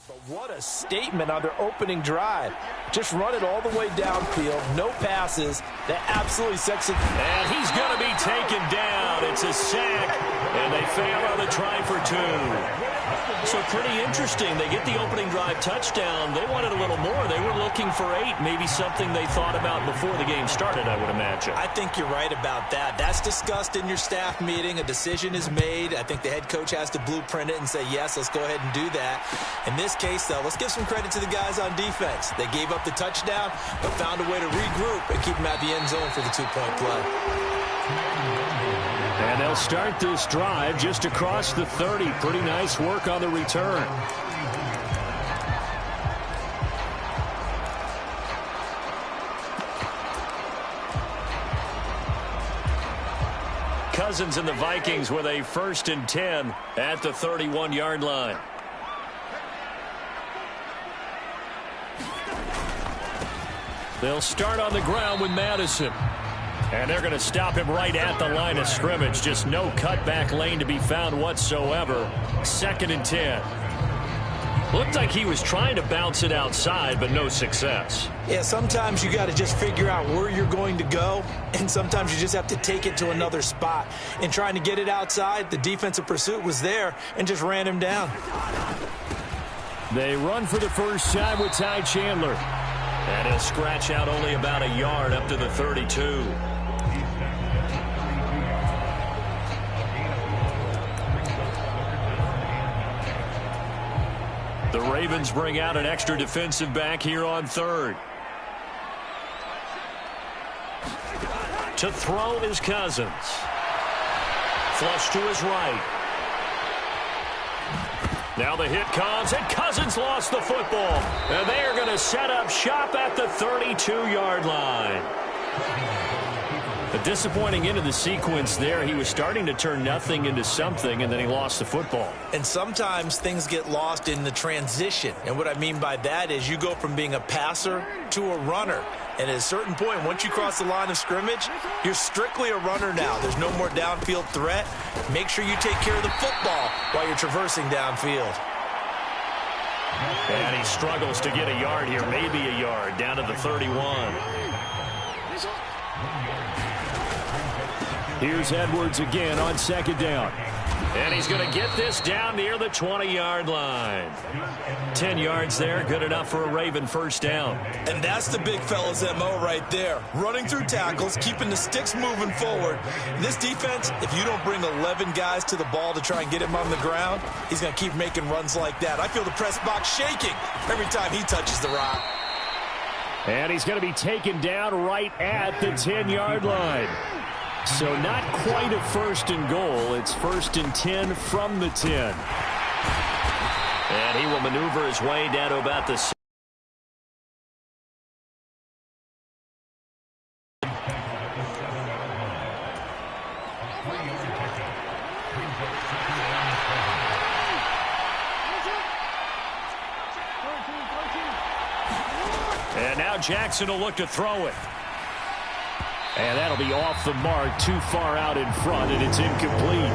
But what a statement on their opening drive. Just run it all the way downfield, no passes. That absolutely sets it. And he's going to be taken down. It's a sack, and they fail on the try for 2. So pretty interesting. They get the opening drive touchdown. They wanted a little more. They were looking for 8, maybe something they thought about before the game started, I would imagine. I think you're right about that. That's discussed in your staff meeting. A decision is made. I think the head coach has to blueprint it and say, yes, let's go ahead and do that. In this case, though, let's give some credit to the guys on defense. They gave up the touchdown, but found a way to regroup and keep them at the end zone for the 2-point play. And they'll start this drive just across the 30. Pretty nice work on the return. Cousins and the Vikings with a 1st and 10 at the 31-yard line. They'll start on the ground with Madison. And they're going to stop him right at the line of scrimmage. Just no cutback lane to be found whatsoever. 2nd and 10. Looked like he was trying to bounce it outside, but no success. Yeah, sometimes you got to just figure out where you're going to go, and sometimes you just have to take it to another spot. And trying to get it outside, the defensive pursuit was there and just ran him down. They run for the first time with Ty Chandler. And he'll scratch out only about a yard up to the 32. The Ravens bring out an extra defensive back here on 3rd. To throw is Cousins. Flush to his right. Now the hit comes, and Cousins lost the football. And they are going to set up shop at the 32-yard line. A disappointing end of the sequence there. He was starting to turn nothing into something, and then he lost the football. And sometimes things get lost in the transition. And what I mean by that is you go from being a passer to a runner. And at a certain point, once you cross the line of scrimmage, you're strictly a runner now. There's no more downfield threat. Make sure you take care of the football while you're traversing downfield. And he struggles to get a yard here, maybe a yard, down to the 31. Here's Edwards again on 2nd down. And he's going to get this down near the 20-yard line. 10 yards there, good enough for a Raven first down. And that's the big fella's MO right there. Running through tackles, keeping the sticks moving forward. This defense, if you don't bring 11 guys to the ball to try and get him on the ground, he's going to keep making runs like that. I feel the press box shaking every time he touches the rock. And he's going to be taken down right at the 10-yard line. So not quite a 1st and goal. It's 1st and 10 from the 10. And he will maneuver his way down to about the 6. And now Jackson will look to throw it. And that'll be off the mark, too far out in front, and it's incomplete.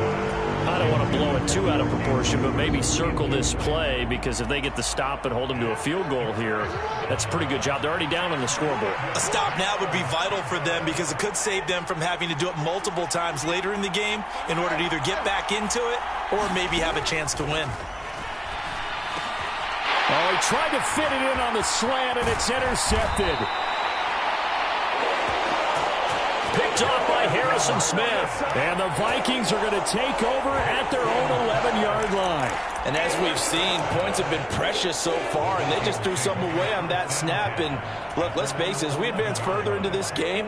I don't want to blow it too out of proportion, but maybe circle this play, because if they get the stop and hold them to a field goal here, that's a pretty good job. They're already down on the scoreboard. A stop now would be vital for them, because it could save them from having to do it multiple times later in the game in order to either get back into it or maybe have a chance to win. Oh, he tried to fit it in on the slant, and it's intercepted. Picked off by Harrison Smith. And the Vikings are going to take over at their own 11-yard line. And as we've seen, points have been precious so far, and they just threw some away on that snap. And look, let's face it, as we advance further into this game,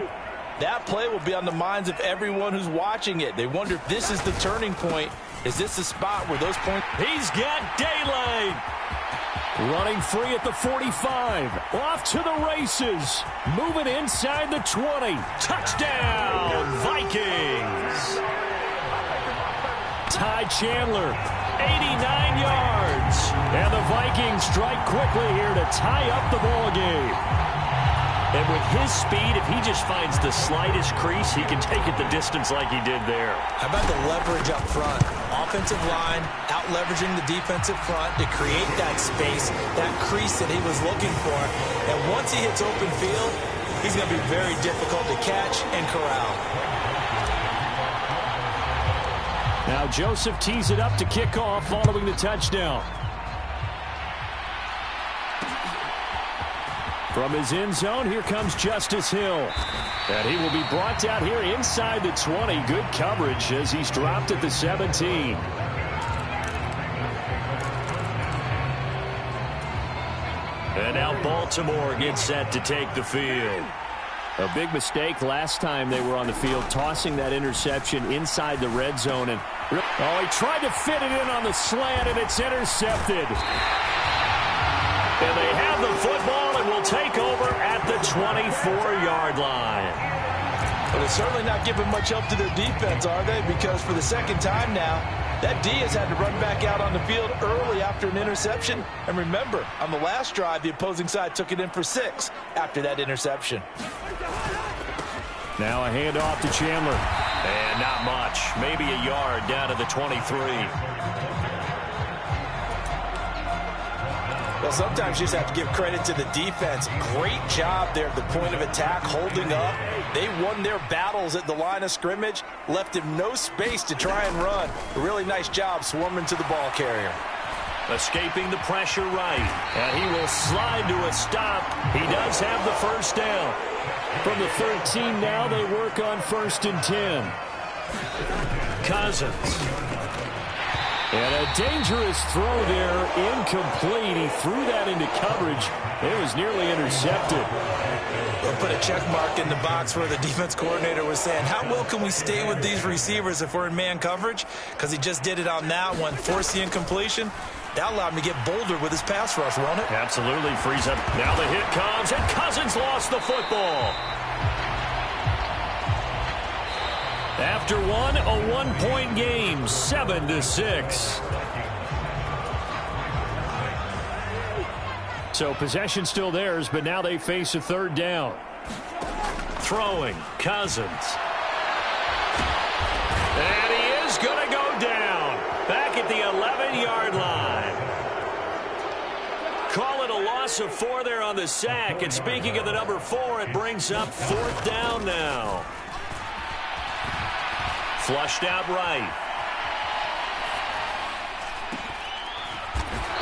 that play will be on the minds of everyone who's watching it. They wonder if this is the turning point. Is this the spot where those points... He's got daylight. Running free at the 45. Off to the races. Moving inside the 20. Touchdown, Vikings. Ty Chandler, 89 yards. And the Vikings strike quickly here to tie up the ball game. And with his speed, if he just finds the slightest crease, he can take it the distance like he did there. How about the leverage up front? Offensive line out-leveraging the defensive front to create that space, that crease that he was looking for. And once he hits open field, he's going to be very difficult to catch and corral. Now Joseph tees it up to kick off following the touchdown. From his end zone, here comes Justice Hill. And he will be brought down here inside the 20. Good coverage as he's dropped at the 17. And now Baltimore gets set to take the field. A big mistake last time they were on the field, tossing that interception inside the red zone. And oh, he tried to fit it in on the slant, and it's intercepted. And they have the football and will take over at the 24-yard line. But they're certainly not giving much help to their defense, are they? Because for the second time now, that D has had to run back out on the field early after an interception. And remember, on the last drive, the opposing side took it in for 6 after that interception. Now a handoff to Chandler. And not much. Maybe a yard down to the 23. Well, sometimes you just have to give credit to the defense. Great job there at the point of attack, holding up. They won their battles at the line of scrimmage, left him no space to try and run. A really nice job swarming to the ball carrier. Escaping the pressure right. And he will slide to a stop. He does have the first down. From the 13 now, they work on 1st and 10. Cousins. And a dangerous throw there, incomplete. He threw that into coverage. It was nearly intercepted. We'll put a check mark in the box where the defense coordinator was saying, how well can we stay with these receivers if we're in man coverage? Because he just did it on that one, forced the incompletion. That allowed him to get bolder with his pass rush, won't it? Absolutely, frees up. Now the hit comes, and Cousins lost the football. After one, a one-point game, 7-6. So possession still theirs, but now they face a 3rd down. Throwing, Cousins. And he is going to go down. Back at the 11-yard line. Call it a loss of 4 there on the sack. And speaking of the number 4, it brings up 4th down now. Flushed out right.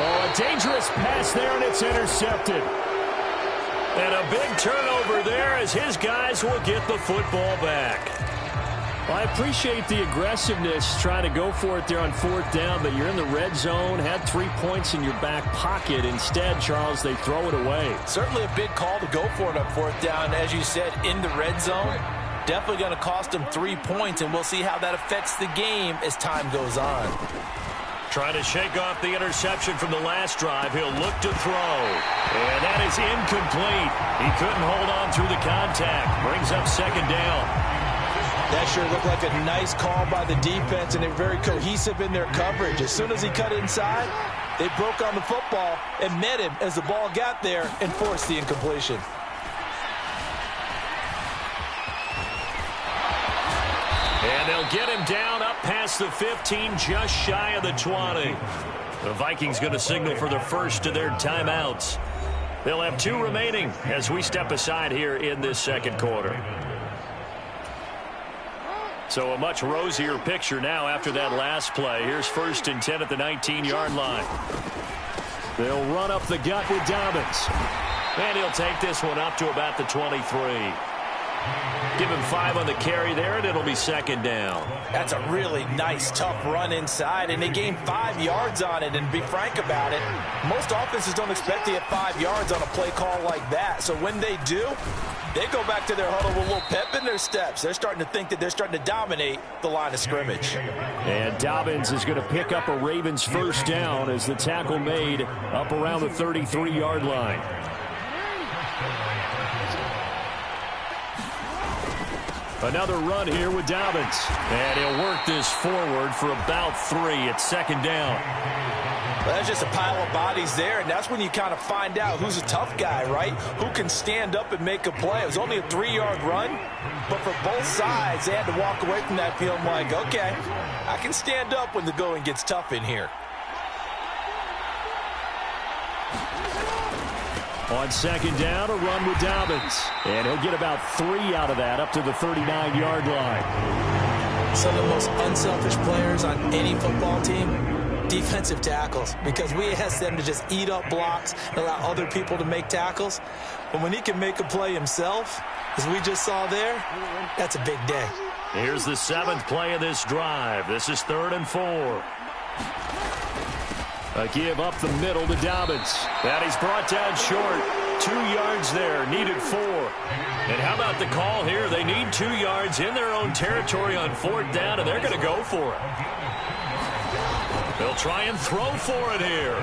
Oh, a dangerous pass there, and it's intercepted. And a big turnover there as his guys will get the football back. Well, I appreciate the aggressiveness trying to go for it there on 4th down, but you're in the red zone, had 3 points in your back pocket. Instead, Charles, they throw it away. Certainly a big call to go for it on 4th down, as you said, in the red zone. Definitely going to cost him 3 points, and we'll see how that affects the game as time goes on. Trying to shake off the interception from the last drive. He'll look to throw. And that is incomplete. He couldn't hold on through the contact. Brings up 2nd down. That sure looked like a nice call by the defense, and they're very cohesive in their coverage. As soon as he cut inside, they broke on the football and met him as the ball got there and forced the incompletion. And they'll get him down up past the 15, just shy of the 20. The Vikings going to signal for the first of their timeouts. They'll have 2 remaining as we step aside here in this 2nd quarter. So a much rosier picture now after that last play. Here's 1st and 10 at the 19-yard line. They'll run up the gut with Dobbins. And he'll take this one up to about the 23. Give him 5 on the carry there, and it'll be 2nd down. That's a really nice, tough run inside, and they gained 5 yards on it. And to be frank about it, most offenses don't expect to get 5 yards on a play call like that. So when they do, they go back to their huddle with a little pep in their steps. They're starting to think that they're starting to dominate the line of scrimmage. And Dobbins is going to pick up a Ravens 1st down as the tackle made up around the 33-yard line. Another run here with Dobbins. And he'll work this forward for about 3 at 2nd down. Well, that's just a pile of bodies there, and that's when you kind of find out who's a tough guy, right? Who can stand up and make a play. It was only a 3-yard run, but for both sides, they had to walk away from that field like, okay, I can stand up when the going gets tough in here. On second down, a run with Dobbins. And he'll get about 3 out of that up to the 39-yard line. Some of the most unselfish players on any football team, defensive tackles, because we ask them to just eat up blocks and allow other people to make tackles. But when he can make a play himself, as we just saw there, that's a big day. Here's the 7th play of this drive. This is 3rd and 4. A give up the middle to Dobbins. And he's brought down short. 2 yards there, needed 4. And how about the call here? They need 2 yards in their own territory on 4th down, and they're going to go for it. They'll try and throw for it here.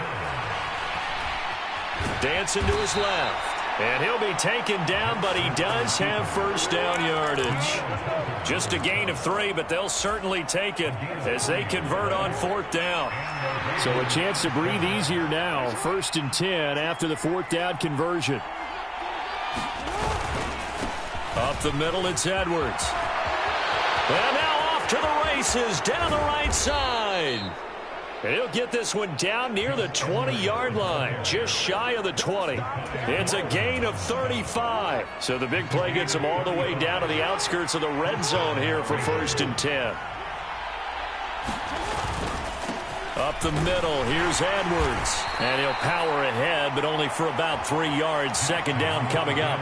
Dancing to his left. And he'll be taken down, but he does have first down yardage. Just a gain of 3, but they'll certainly take it as they convert on 4th down. So a chance to breathe easier now. 1st and 10 after the 4th down conversion. Up the middle, it's Edwards. And now off to the races down the right side. And he'll get this one down near the 20-yard line, just shy of the 20. It's a gain of 35. So the big play gets him all the way down to the outskirts of the red zone here for 1st and 10. Up the middle, here's Edwards. And he'll power ahead, but only for about 3 yards. 2nd down coming up.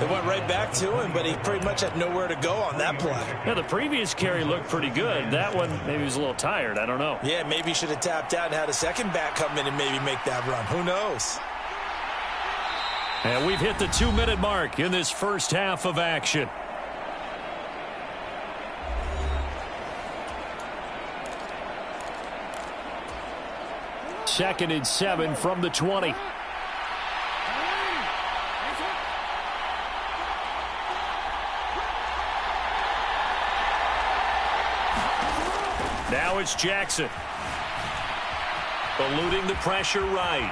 They went right back to him, but he pretty much had nowhere to go on that play. Yeah, the previous carry looked pretty good. That one, maybe he was a little tired. I don't know. Yeah, maybe he should have tapped out and had a second back come in and maybe make that run. Who knows? And we've hit the 2-minute mark in this first half of action. Second and 7 from the 20. Now it's Jackson. Eluding the pressure right.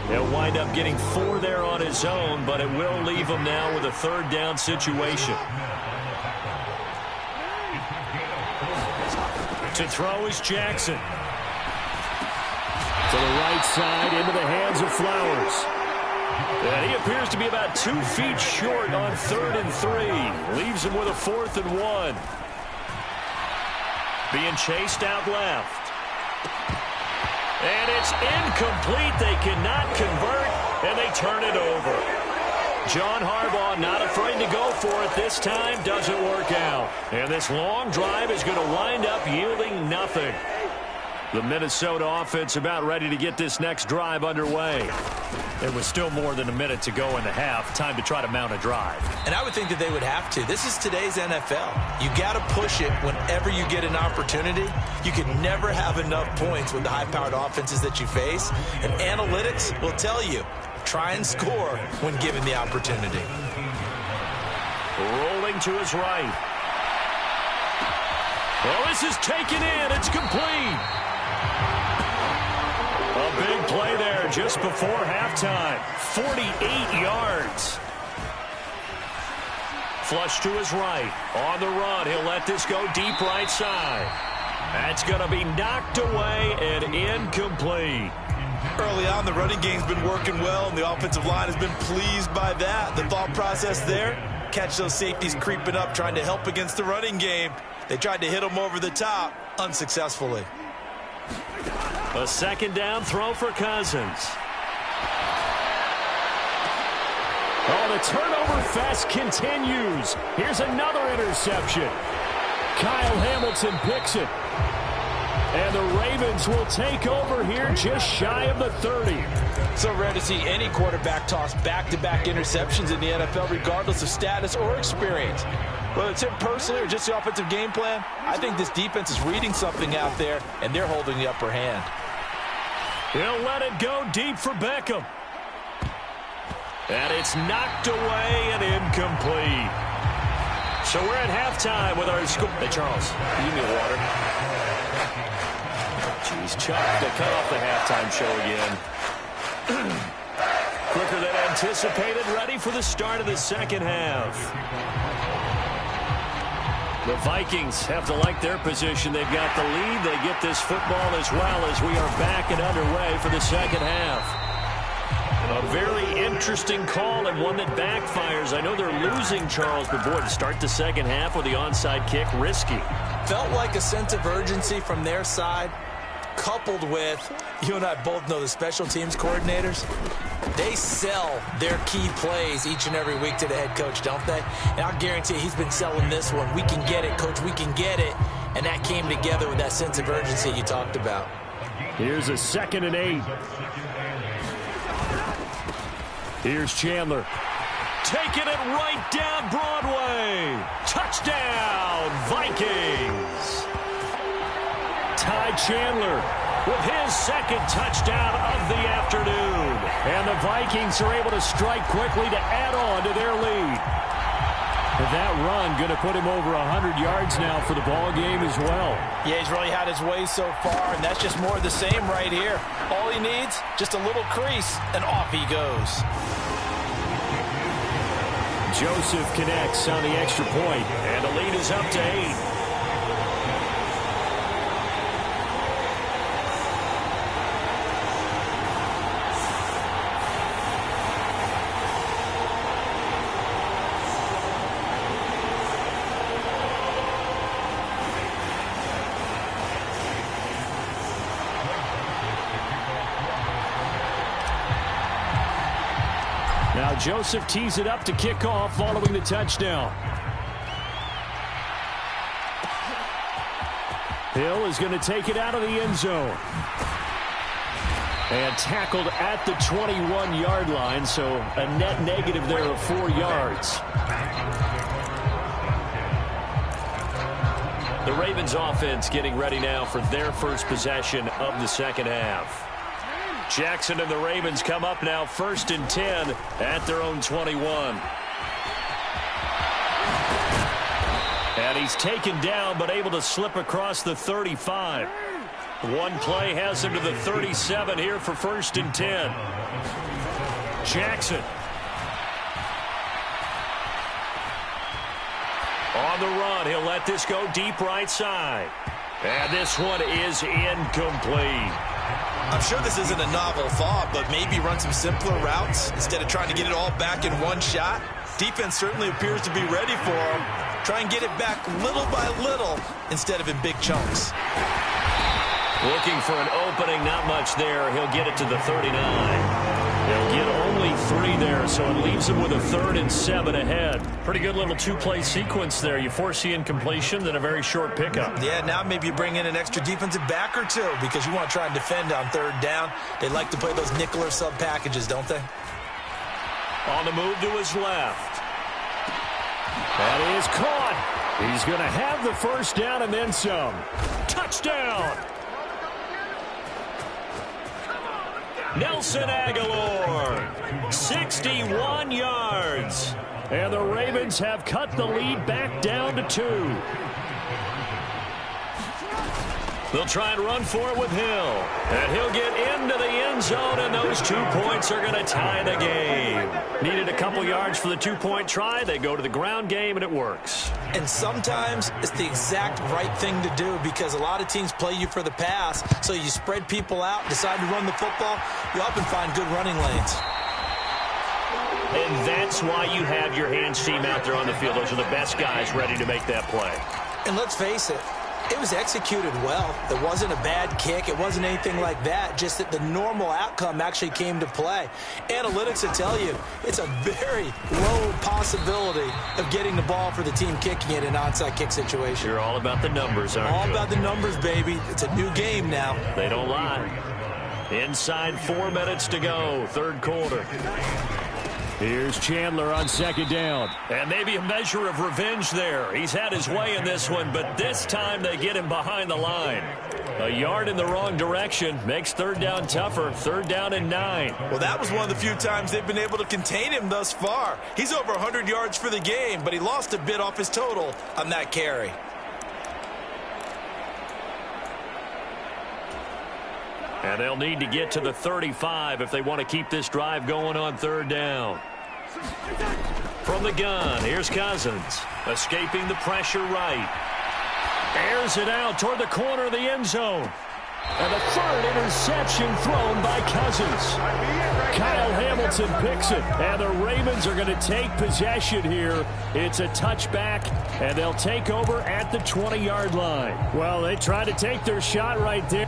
He'll wind up getting 4 there on his own, but it will leave him now with a 3rd down situation. To throw is Jackson. To the right side, into the hands of Flowers. And he appears to be about 2 feet short on 3rd and 3. Leaves him with a 4th and 1. Being chased out left. And it's incomplete. They cannot convert, and they turn it over. John Harbaugh not afraid to go for it this time. Doesn't work out. And this long drive is going to wind up yielding nothing. The Minnesota offense about ready to get this next drive underway. There was still more than a minute to go in the half. Time to try to mount a drive. And I would think that they would have to. This is today's NFL. You got to push it whenever you get an opportunity. You can never have enough points with the high-powered offenses that you face. And analytics will tell you, try and score when given the opportunity. Rolling to his right. Well, this is taken in. It's complete. A big play there just before halftime. 48 yards. Flush to his right. On the run, he'll let this go deep right side. That's going to be knocked away and incomplete. Early on, the running game's been working well, and the offensive line has been pleased by that. The thought process there, catch those safeties creeping up, trying to help against the running game. They tried to hit him over the top, unsuccessfully. A 2nd down throw for Cousins. Oh, the turnover fest continues. Here's another interception. Kyle Hamilton picks it. And the Ravens will take over here just shy of the 30. So rare to see any quarterback toss back-to-back interceptions in the NFL, regardless of status or experience. Whether it's him personally or just the offensive game plan, I think this defense is reading something out there, and they're holding the upper hand. He'll let it go deep for Beckham. And it's knocked away and incomplete. So we're at halftime with our score. Hey, Charles, you give me a water. Jeez, Chuck, they cut off the halftime show again. Quicker than anticipated, ready for the start of the second half. The Vikings have to like their position. They've got the lead. They get this football as well as we are back and underway for the second half. A very interesting call and one that backfires. I know they're losing, Charles, but boy, to start the second half with the onside kick, risky. Felt like a sense of urgency from their side, coupled with, you and I both know the special teams coordinators, they sell their key plays each and every week to the head coach, don't they? And I'll guarantee he's been selling this one. We can get it, coach, we can get it. And that came together with that sense of urgency you talked about. Here's a 2nd and 8. Here's Chandler. Taking it right down Broadway. Touchdown, Vikings. Ty Chandler with his second touchdown of the afternoon. And the Vikings are able to strike quickly to add on to their lead. And that run going to put him over 100 yards now for the ball game as well. Yeah, he's really had his way so far, and that's just more of the same right here. All he needs, just a little crease, and off he goes. Joseph connects on the extra point, and the lead is up to 8. Now Joseph tees it up to kick off following the touchdown. Hill is going to take it out of the end zone. And tackled at the 21-yard line, so a net negative there of 4 yards. The Ravens offense getting ready now for their first possession of the second half. Jackson and the Ravens come up now 1st and 10 at their own 21. And he's taken down but able to slip across the 35. One play has him to the 37 here for 1st and 10. Jackson. On the run, he'll let this go deep right side. And this one is incomplete. I'm sure this isn't a novel thought, but maybe run some simpler routes instead of trying to get it all back in one shot. Defense certainly appears to be ready for him. Try and get it back little by little instead of in big chunks. Looking for an opening, not much there. He'll get it to the 39. He'll get only 3 there, so it leaves him with a 3rd and 7 ahead. Pretty good little 2-play sequence there. You force the incompletion, then a very short pickup. Yeah, now maybe you bring in an extra defensive back or two because you want to try and defend on 3rd down. They like to play those nickel or sub packages, don't they? On the move to his left. That is caught. He's going to have the 1st down and then some. Touchdown. Nelson Aguilar, 61 yards. And the Ravens have cut the lead back down to 2. They'll try and run for it with Hill. And he'll get into the end zone, and those 2 points are going to tie the game. Needed a couple yards for the 2-point try. They go to the ground game, and it works. And sometimes it's the exact right thing to do because a lot of teams play you for the pass, so you spread people out, decide to run the football, you often find good running lanes. And that's why you have your hands team out there on the field. Those are the best guys ready to make that play. And let's face it, it was executed well. It wasn't a bad kick. It wasn't anything like that. Just that the normal outcome actually came to play. Analytics will tell you it's a very low possibility of getting the ball for the team kicking it in an onside kick situation. You're all about the numbers, aren't you? All about the numbers, baby. It's a new game now. They don't lie. Inside 4 minutes to go, 3rd quarter. Here's Chandler on second down. And maybe a measure of revenge there. He's had his way in this one, but this time they get him behind the line. A yard in the wrong direction makes third down tougher. Third down and 9. Well, that was one of the few times they've been able to contain him thus far. He's over 100 yards for the game, but he lost a bit off his total on that carry. And they'll need to get to the 35 if they want to keep this drive going on third down. From the gun, here's Cousins. Escaping the pressure right. Airs it out toward the corner of the end zone. And the third interception thrown by Cousins. Kyle Hamilton picks it. And the Ravens are going to take possession here. It's a touchback, and they'll take over at the 20-yard line. Well, they tried to take their shot right there.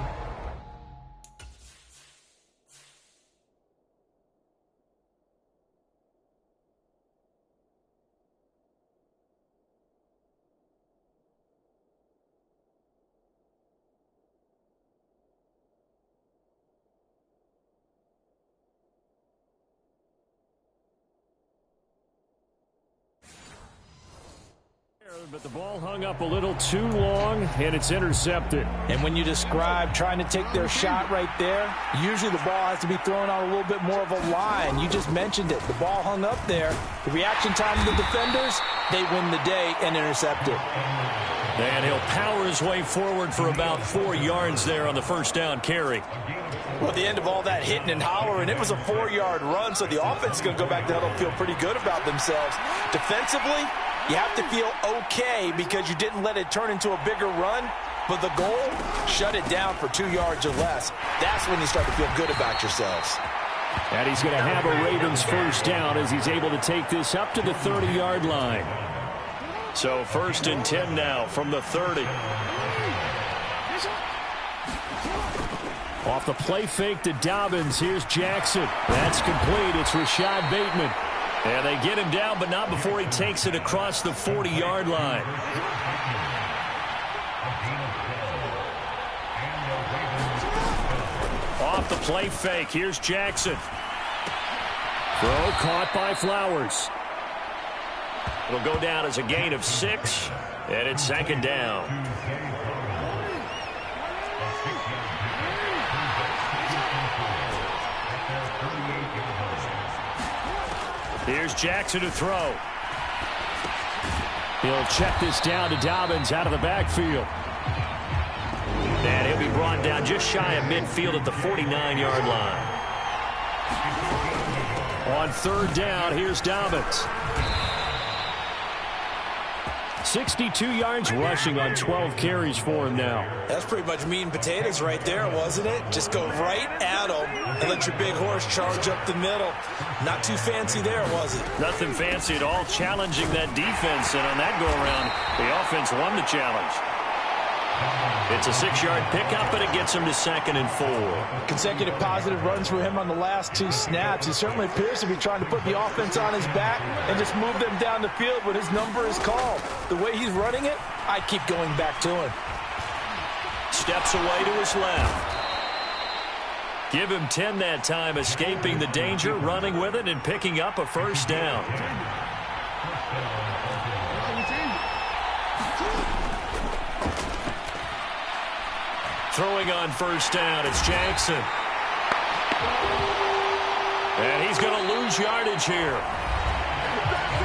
But the ball hung up a little too long, and it's intercepted. And when you describe trying to take their shot right there, usually the ball has to be thrown on a little bit more of a line. You just mentioned it. The ball hung up there. The reaction time of the defenders, they win the day and intercept it. And he'll power his way forward for about 4 yards there on the first down carry. Well, at the end of all that hitting and hollering, it was a 4-yard run, so the offense is going to go back to huddle and feel pretty good about themselves. Defensively, you have to feel okay because you didn't let it turn into a bigger run, but the goal, shut it down for 2 yards or less. That's when you start to feel good about yourselves. And he's going to have a Ravens first down as he's able to take this up to the 30-yard line. So first and 10 now from the 30. Off the play fake to Dobbins. Here's Jackson. That's complete. It's Rashad Bateman. And they get him down, but not before he takes it across the 40-yard line. Off the play fake. Here's Jackson. Throw caught by Flowers. It'll go down as a gain of 6, and it's second down. Here's Jackson to throw. He'll check this down to Dobbins out of the backfield. And he'll be brought down just shy of midfield at the 49-yard line. On third down, here's Dobbins. 62 yards rushing on 12 carries for him now. That's pretty much meat and potatoes right there, wasn't it? Just go right at them and let your big horse charge up the middle. Not too fancy there, was it? Nothing fancy at all, challenging that defense, and on that go-around, the offense won the challenge. It's a 6-yard pickup, and it gets him to 2nd and 4. Consecutive positive runs for him on the last 2 snaps. He certainly appears to be trying to put the offense on his back and just move them down the field when his number is called. The way he's running it, I keep going back to him. Steps away to his left. Give him 10 that time, escaping the danger, running with it, and picking up a first down. Throwing on first down, it's Jackson. And he's going to lose yardage here,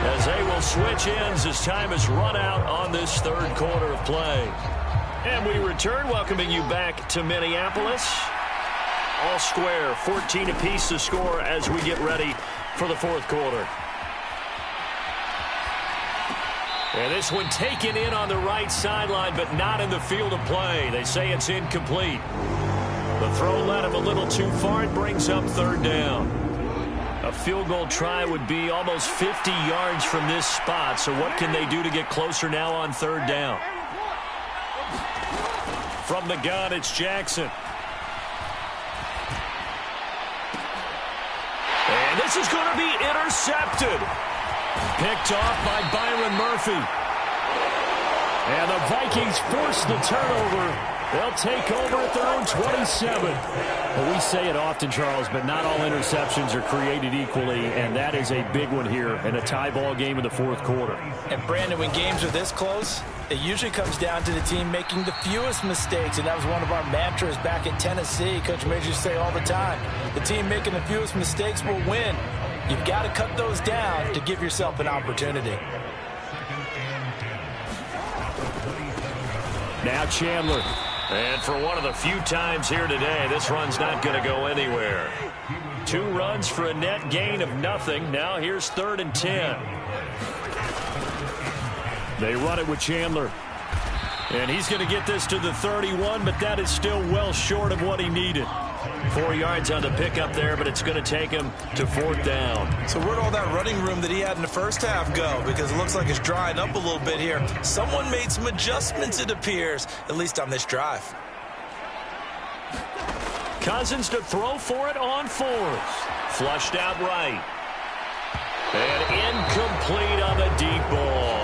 as they will switch ends as time has run out on this third quarter of play. And we return, welcoming you back to Minneapolis. All square, 14 apiece to score as we get ready for the fourth quarter. And this one taken in on the right sideline, but not in the field of play. They say it's incomplete. The throw led him a little too far. It brings up third down. A field goal try would be almost 50 yards from this spot. So what can they do to get closer now on third down? From the gun, it's Jackson. And this is going to be intercepted. Picked off by Byron Murphy. And the Vikings force the turnover They'll take over at their own 27. Well, we say it often, Charles, but not all interceptions are created equally, and that is a big one here in a tie ball game in the fourth quarter. And, Brandon, when games are this close, it usually comes down to the team making the fewest mistakes, and that was one of our mantras back in Tennessee. Coach Major used to say all the time, the team making the fewest mistakes will win. You've got to cut those down to give yourself an opportunity. Now Chandler. And for one of the few times here today, this run's not going to go anywhere. 2 runs for a net gain of nothing. Now here's 3rd and 10. They run it with Chandler. And he's going to get this to the 31, but that is still well short of what he needed. 4 yards on the pickup there, but it's going to take him to 4th down. So where'd all that running room that he had in the first half go? Because it looks like it's drying up a little bit here. Someone made some adjustments, it appears, at least on this drive. Cousins to throw for it on 4th. Flushed out right. And incomplete on the deep ball.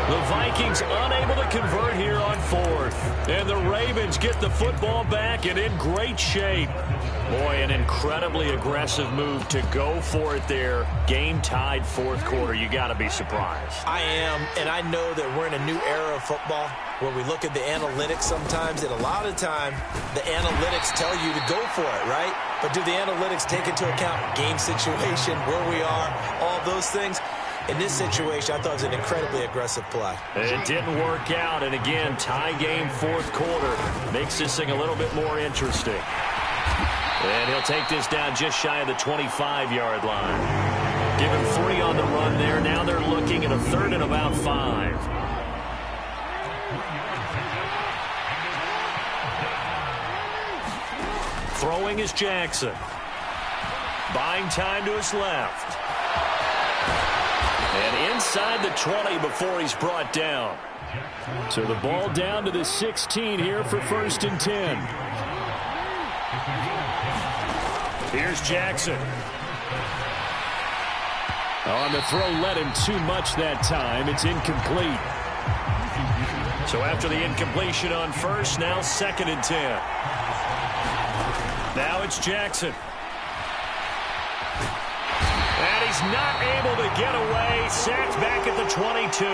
The Vikings unable to convert here on 4th. And the Ravens get the football back and in great shape. Boy, an incredibly aggressive move to go for it there. Game tied 4th quarter. You got to be surprised. I am, and I know that we're in a new era of football where we look at the analytics sometimes, and a lot of time the analytics tell you to go for it, right? But do the analytics take into account game situation, where we are, all those things? In this situation, I thought it was an incredibly aggressive play. It didn't work out, and again, tie game 4th quarter. Makes this thing a little bit more interesting. And he'll take this down just shy of the 25-yard line. Give him 3 on the run there. Now they're looking at a 3rd and about 5. Throwing is Jackson. Buying time to his left. And inside the 20 before he's brought down. So the ball down to the 16 here for 1st and 10. Here's Jackson. On the throw, led him too much that time. It's incomplete. So after the incompletion on 1st, now 2nd and 10. Now it's Jackson. And he's not able to get away. Sacked back at the 22.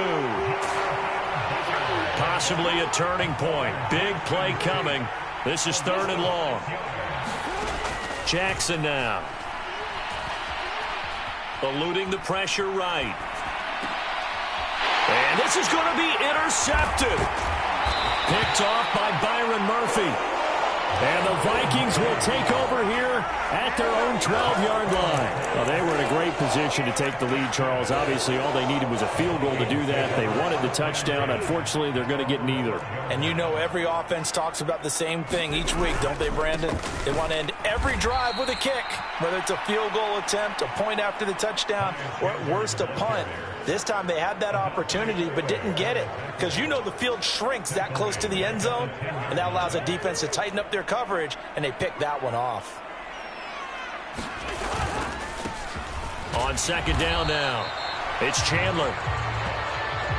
Possibly a turning point. Big play coming. This is 3rd and long. Jackson now. Eluding the pressure right. And this is going to be intercepted. Picked off by Byron Murphy. And the Vikings will take over here at their own 12-yard line. Well, they were in a great position to take the lead, Charles. Obviously, all they needed was a field goal to do that. They wanted the touchdown. Unfortunately, they're going to get neither. And you know every offense talks about the same thing each week, don't they, Brandon? They want to end every drive with a kick, whether it's a field goal attempt, a point after the touchdown, or at worst a punt. This time they had that opportunity but didn't get it because you know the field shrinks that close to the end zone, and that allows a defense to tighten up their coverage, and they picked that one off. On 2nd down now, it's Chandler.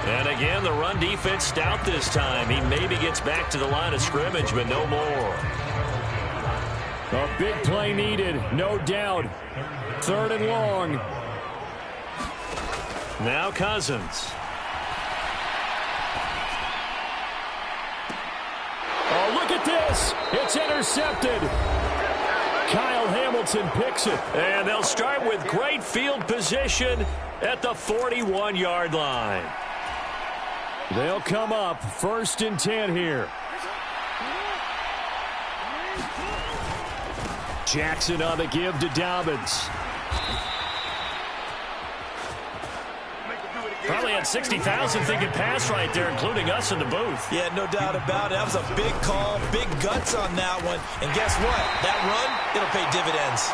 And again, the run defense stout this time. He maybe gets back to the line of scrimmage, but no more. A big play needed, no doubt. 3rd and long. Now Cousins. Oh, look at this. It's intercepted. Kyle Hamilton picks it. And they'll start with great field position at the 41-yard line. They'll come up 1st and 10 here. Jackson on the give to Dobbins. Probably had 60,000 thinking pass right there, including us in the booth. Yeah, no doubt about it. That was a big call, big guts on that one. And guess what? That run, it'll pay dividends.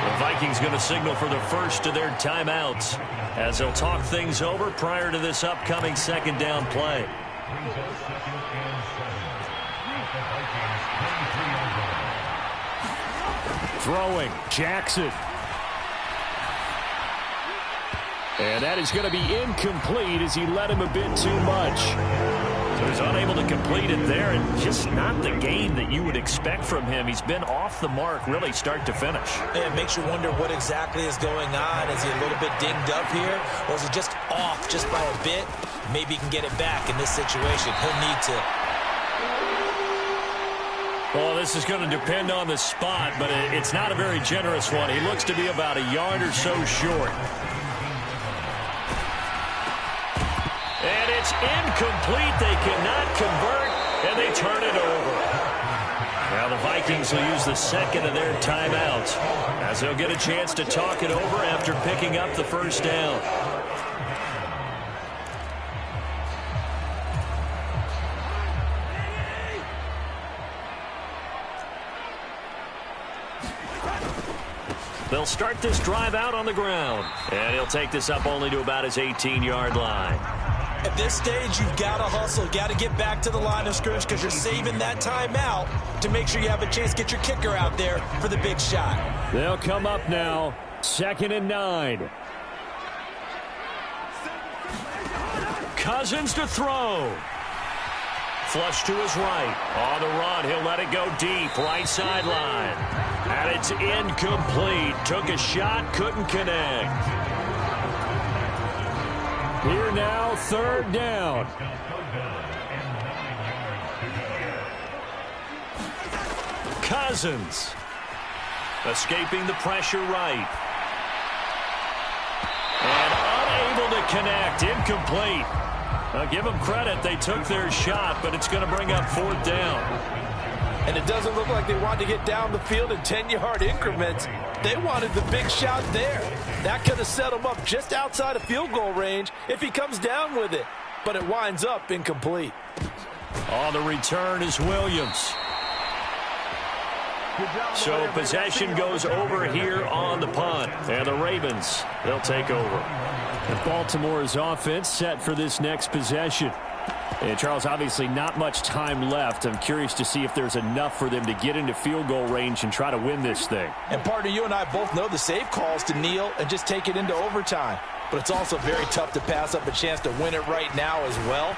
The Vikings going to signal for the first of their timeouts as they'll talk things over prior to this upcoming 2nd down play. Throwing, Jackson. And that is going to be incomplete as he led him a bit too much. So he's unable to complete it there, and just not the game that you would expect from him. He's been off the mark really start to finish. Yeah, it makes you wonder what exactly is going on. Is he a little bit dinged up here, or is he just off just by a bit? Maybe he can get it back in this situation. He'll need to. Well, this is going to depend on the spot, but it's not a very generous one. He looks to be about a yard or so short. And it's incomplete. They cannot convert, and they turn it over. Now the Vikings will use the second of their timeouts as they'll get a chance to talk it over after picking up the first down. They'll start this drive out on the ground, and he'll take this up only to about his 18-yard line. At this stage, you've got to hustle. Got to get back to the line of scrimmage because you're saving that timeout to make sure you have a chance to get your kicker out there for the big shot. They'll come up now, 2nd and 9. Cousins to throw. Flush to his right. On the run, he'll let it go deep, right sideline. And it's incomplete. Took a shot, couldn't connect. Here now, 3rd down. Cousins. Escaping the pressure right. And unable to connect. Incomplete. Give them credit. They took their shot, but it's going to bring up 4th down. And it doesn't look like they wanted to get down the field in 10-yard increments. They wanted the big shot there. That could have set him up just outside of field goal range if he comes down with it. But it winds up incomplete. On the return is Williams. So possession goes over here on the punt. And the Ravens, they'll take over. And Baltimore's offense set for this next possession. And Charles, obviously not much time left. I'm curious to see if there's enough for them to get into field goal range and try to win this thing. And partner, you and I both know the safe calls to kneel and just take it into overtime. But it's also very tough to pass up a chance to win it right now as well.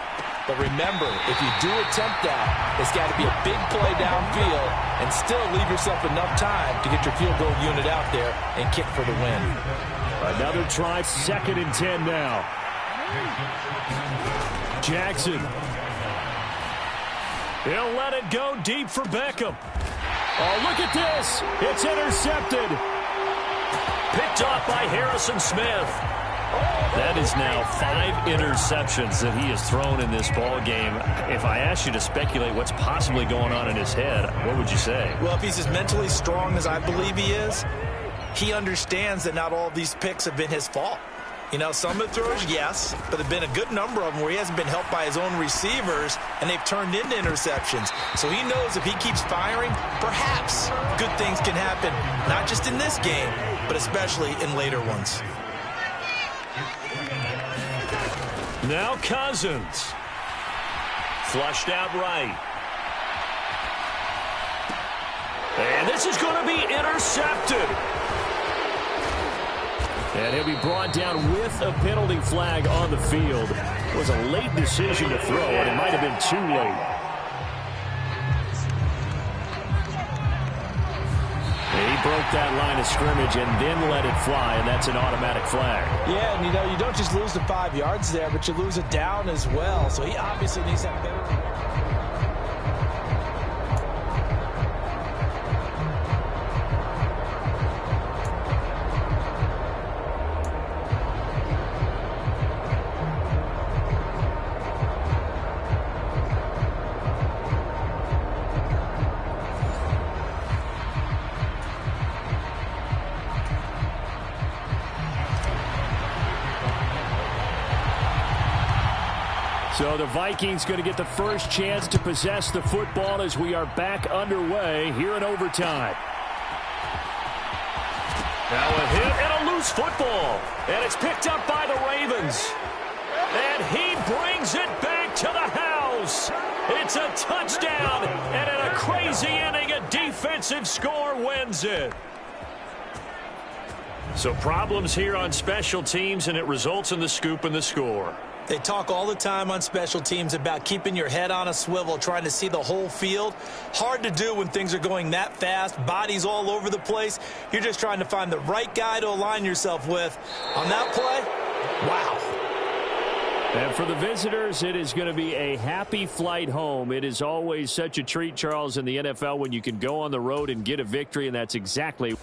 But remember, if you do attempt that, it's got to be a big play downfield and still leave yourself enough time to get your field goal unit out there and kick for the win. Another try, 2nd and 10 now. Jackson. He'll let it go deep for Beckham. Oh, look at this. It's intercepted. Picked off by Harrison Smith. That is now 5 interceptions that he has thrown in this ball game. If I asked you to speculate what's possibly going on in his head, what would you say? Well, if he's as mentally strong as I believe he is, he understands that not all of these picks have been his fault. You know, some of the throws, yes, but there have been a good number of them where he hasn't been helped by his own receivers, and they've turned into interceptions. So he knows if he keeps firing, perhaps good things can happen, not just in this game, but especially in later ones. Now Cousins. Flushed out right. And this is going to be intercepted. And he'll be brought down with a penalty flag on the field. It was a late decision to throw, and it might have been too late. And he broke that line of scrimmage and then let it fly, and that's an automatic flag. Yeah, and you know, you don't just lose the 5 yards there, but you lose it down as well. So he obviously needs that penalty. So the Vikings going to get the first chance to possess the football as we are back underway here in overtime. Now a hit and a loose football. And it's picked up by the Ravens. And he brings it back to the house. It's a touchdown. And in a crazy inning, a defensive score wins it. So problems here on special teams, and it results in the scoop and the score. They talk all the time on special teams about keeping your head on a swivel, trying to see the whole field. Hard to do when things are going that fast, bodies all over the place. You're just trying to find the right guy to align yourself with. On that play, wow. And for the visitors, it is going to be a happy flight home. It is always such a treat, Charles, in the NFL when you can go on the road and get a victory, and that's exactly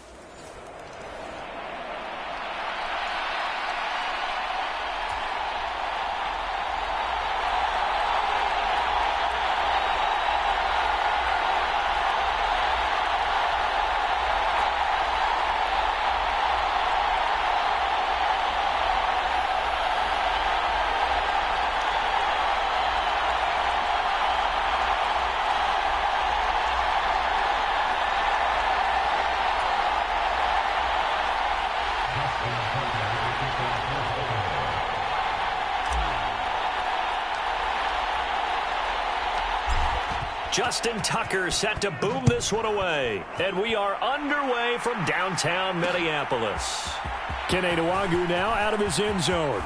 Justin Tucker set to boom this one away. And we are underway from downtown Minneapolis. Kene Nwangwu now out of his end zone.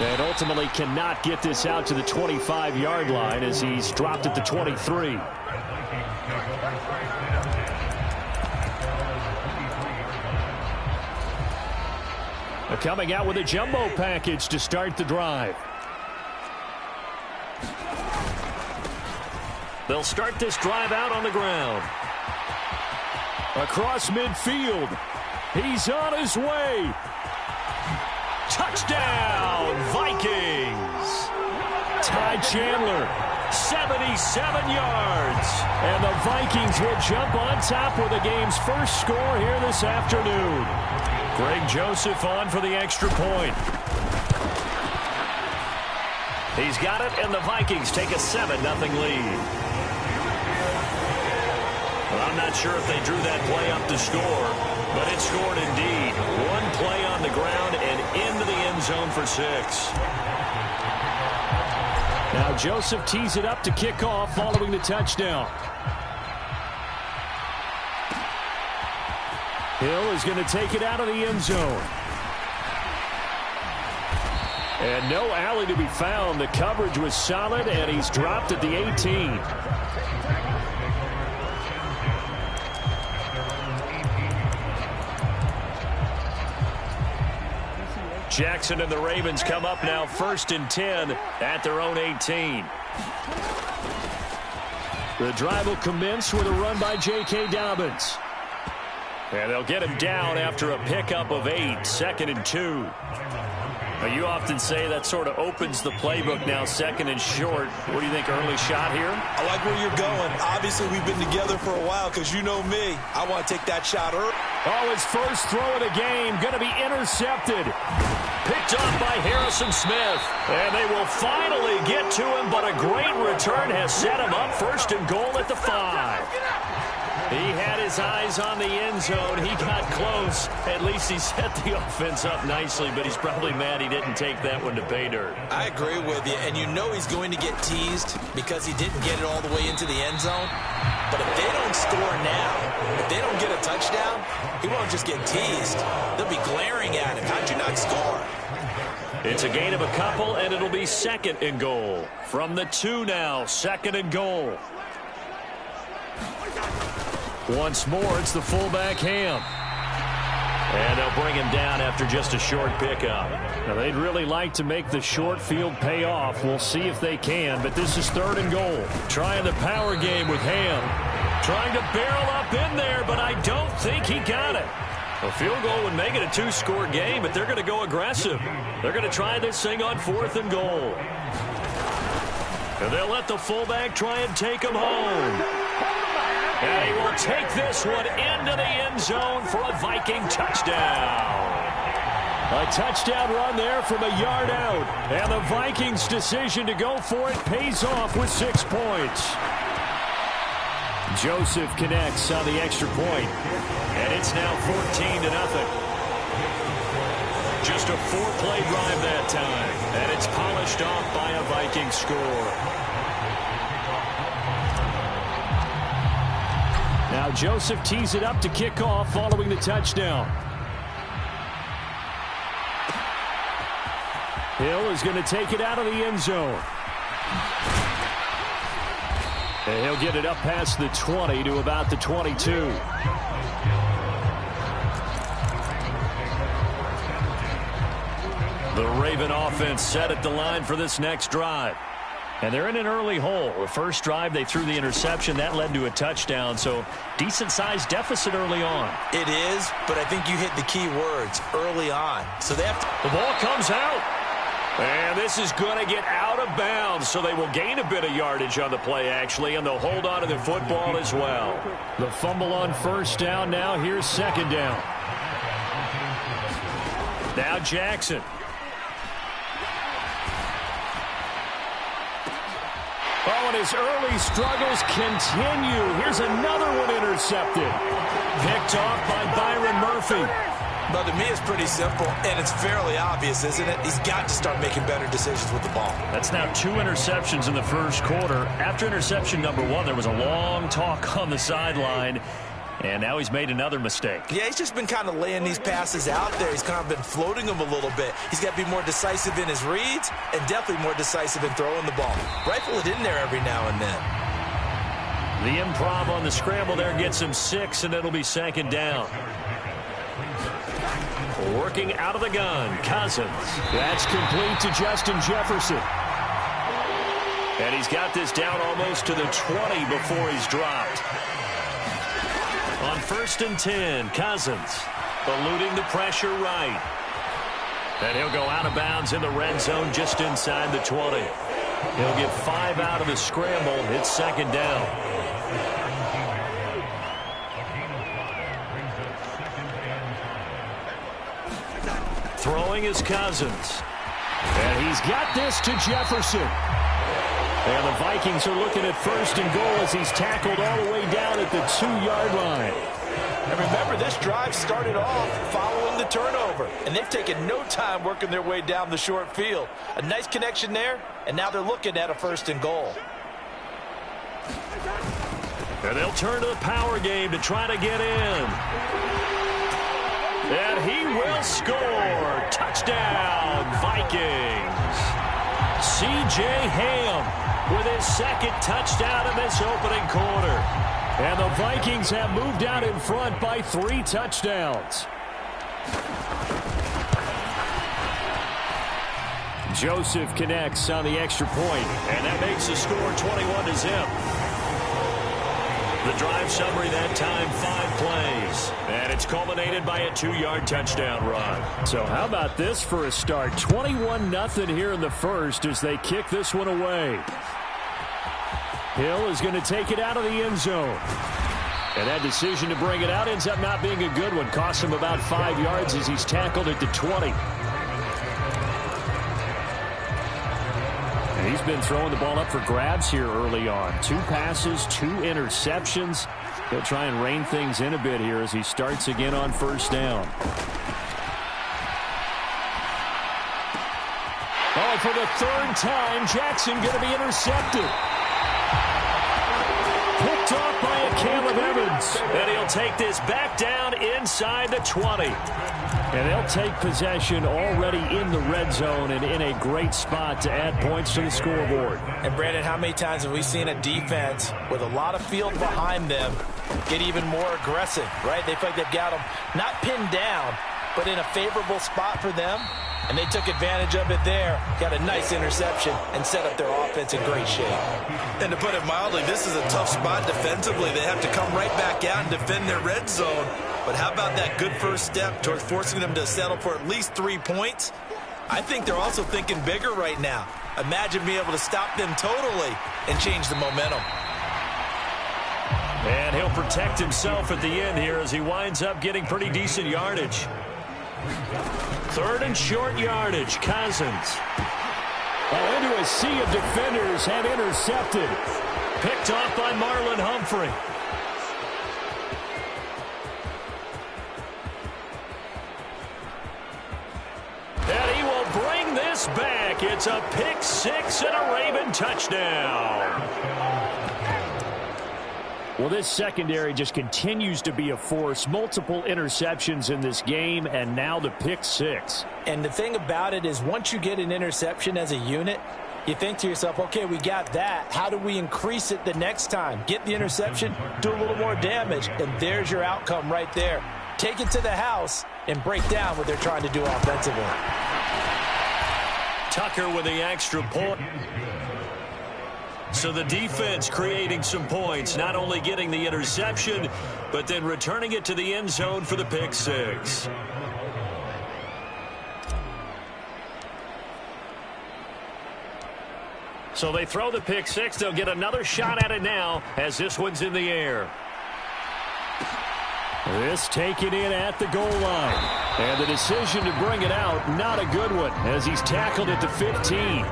And ultimately cannot get this out to the 25-yard line as he's dropped at the 23. Coming out with a jumbo package to start the drive. They'll start this drive out on the ground. Across midfield. He's on his way. Touchdown, Vikings. Ty Chandler, 77 yards. And the Vikings will jump on top with the game's first score here this afternoon. Greg Joseph on for the extra point. He's got it, and the Vikings take a 7-0 lead. Well, I'm not sure if they drew that play up to score, but it scored indeed. One play on the ground and into the end zone for 6. Now Joseph tees it up to kick off following the touchdown. Hill is going to take it out of the end zone. And no alley to be found. The coverage was solid, and he's dropped at the 18. Jackson and the Ravens come up now 1st and 10 at their own 18. The drive will commence with a run by J.K. Dobbins. And they'll get him down after a pickup of 8, 2nd and 2. Now, you often say that sort of opens the playbook now, 2nd and short. What do you think, early shot here? I like where you're going. Obviously, we've been together for a while because you know me. I want to take that shot early. Oh, his first throw of the game going to be intercepted. Picked off by Harrison Smith. And they will finally get to him, but a great return has set him up 1st and goal at the 5. He had his eyes on the end zone. He got close. At least he set the offense up nicely, but he's probably mad he didn't take that one to pay dirt. I agree with you, and you know he's going to get teased because he didn't get it all the way into the end zone. But if they don't score now, if they don't get a touchdown, he won't just get teased. They'll be glaring at him. How'd you not score? It's a gain of a couple, and it'll be 2nd and goal. From the 2 now, 2nd and goal. Once more, it's the fullback Ham. And they'll bring him down after just a short pickup. Now, they'd really like to make the short field pay off. We'll see if they can, but this is 3rd and goal. Trying the power game with Ham. Trying to barrel up in there, but I don't think he got it. A field goal would make it a 2-score game, but they're going to go aggressive. They're going to try this thing on 4th and goal. And they'll let the fullback try and take him home. And he will take this one into the end zone for a Viking touchdown. A touchdown run there from a yard out. And the Vikings' decision to go for it pays off with 6 points. Joseph connects on the extra point. And it's now 14-0. Just a 4-play drive that time. And it's polished off by a Viking score. Now Joseph tees it up to kick off following the touchdown. Hill is going to take it out of the end zone. And he'll get it up past the 20 to about the 22. The Raven offense set at the line for this next drive. And they're in an early hole. The first drive, they threw the interception. That led to a touchdown, so decent-sized deficit early on. It is, but I think you hit the key words, early on. So they have to... The ball comes out. And this is going to get out of bounds, so they will gain a bit of yardage on the play, actually, and they'll hold on to the football as well. The fumble on first down. Now here's second down. Now Jackson. Oh, and his early struggles continue. Here's another one intercepted. Picked off by Byron Murphy. But to me, it's pretty simple, and it's fairly obvious, isn't it? He's got to start making better decisions with the ball. That's now 2 interceptions in the first quarter. After interception number 1, there was a long talk on the sideline, and now he's made another mistake. Yeah, he's just been kind of laying these passes out there. He's kind of been floating them a little bit. He's got to be more decisive in his reads and definitely more decisive in throwing the ball. Rifle it in there every now and then. The improv on the scramble there gets him 6, and it'll be second down. Working out of the gun, Cousins. That's complete to Justin Jefferson. And he's got this down almost to the 20 before he's dropped. On 1st and 10, Cousins eluding the pressure right. And he'll go out of bounds in the red zone just inside the 20. He'll get 5 out of the scramble. It's second down. Throwing is Cousins. And he's got this to Jefferson. And the Vikings are looking at 1st and goal as he's tackled all the way down at the 2-yard line. And remember, this drive started off following the turnover, and they've taken no time working their way down the short field. A nice connection there, and now they're looking at a 1st and goal. And they'll turn to the power game to try to get in. And he will score. Touchdown, Vikings. C.J. Ham with his second touchdown in this opening quarter. And the Vikings have moved out in front by 3 touchdowns. Joseph connects on the extra point. And that makes the score 21-0. The drive summary that time, 5 plays. And it's culminated by a 2-yard touchdown run. So how about this for a start? 21-0 here in the first as they kick this one away. Hill is going to take it out of the end zone. And that decision to bring it out ends up not being a good one. Costs him about 5 yards as he's tackled at the 20. And he's been throwing the ball up for grabs here early on. 2 passes, 2 interceptions. He'll try and rein things in a bit here as he starts again on 1st down. Oh, for the 3rd time, Jackson going to be intercepted. Picked off by Caleb Evans. And he'll take this back down inside the 20. And they'll take possession already in the red zone and in a great spot to add points to the scoreboard. And Brandon, how many times have we seen a defense with a lot of field behind them get even more aggressive, right? They feel like they've got them not pinned down, but in a favorable spot for them. And they took advantage of it there, got a nice interception, and set up their offense in great shape. And to put it mildly, this is a tough spot defensively. They have to come right back out and defend their red zone. But how about that good first step towards forcing them to settle for at least 3 points? I think they're also thinking bigger right now. Imagine being able to stop them totally and change the momentum. And he'll protect himself at the end here as he winds up getting pretty decent yardage. 3rd and short yardage, Cousins. Oh, into a sea of defenders and intercepted. Picked off by Marlon Humphrey. And he will bring this back. It's a pick 6 and a Raven touchdown. Well, this secondary just continues to be a force. Multiple interceptions in this game, and now the pick 6. And the thing about it is once you get an interception as a unit, you think to yourself, okay, we got that. How do we increase it the next time? Get the interception, do a little more damage, and there's your outcome right there. Take it to the house and break down what they're trying to do offensively. Tucker with the extra point. So the defense creating some points, not only getting the interception, but then returning it to the end zone for the pick 6. So they throw the pick 6. They'll get another shot at it now as this one's in the air. This taken in at the goal line. And the decision to bring it out, not a good one, as he's tackled at the 15.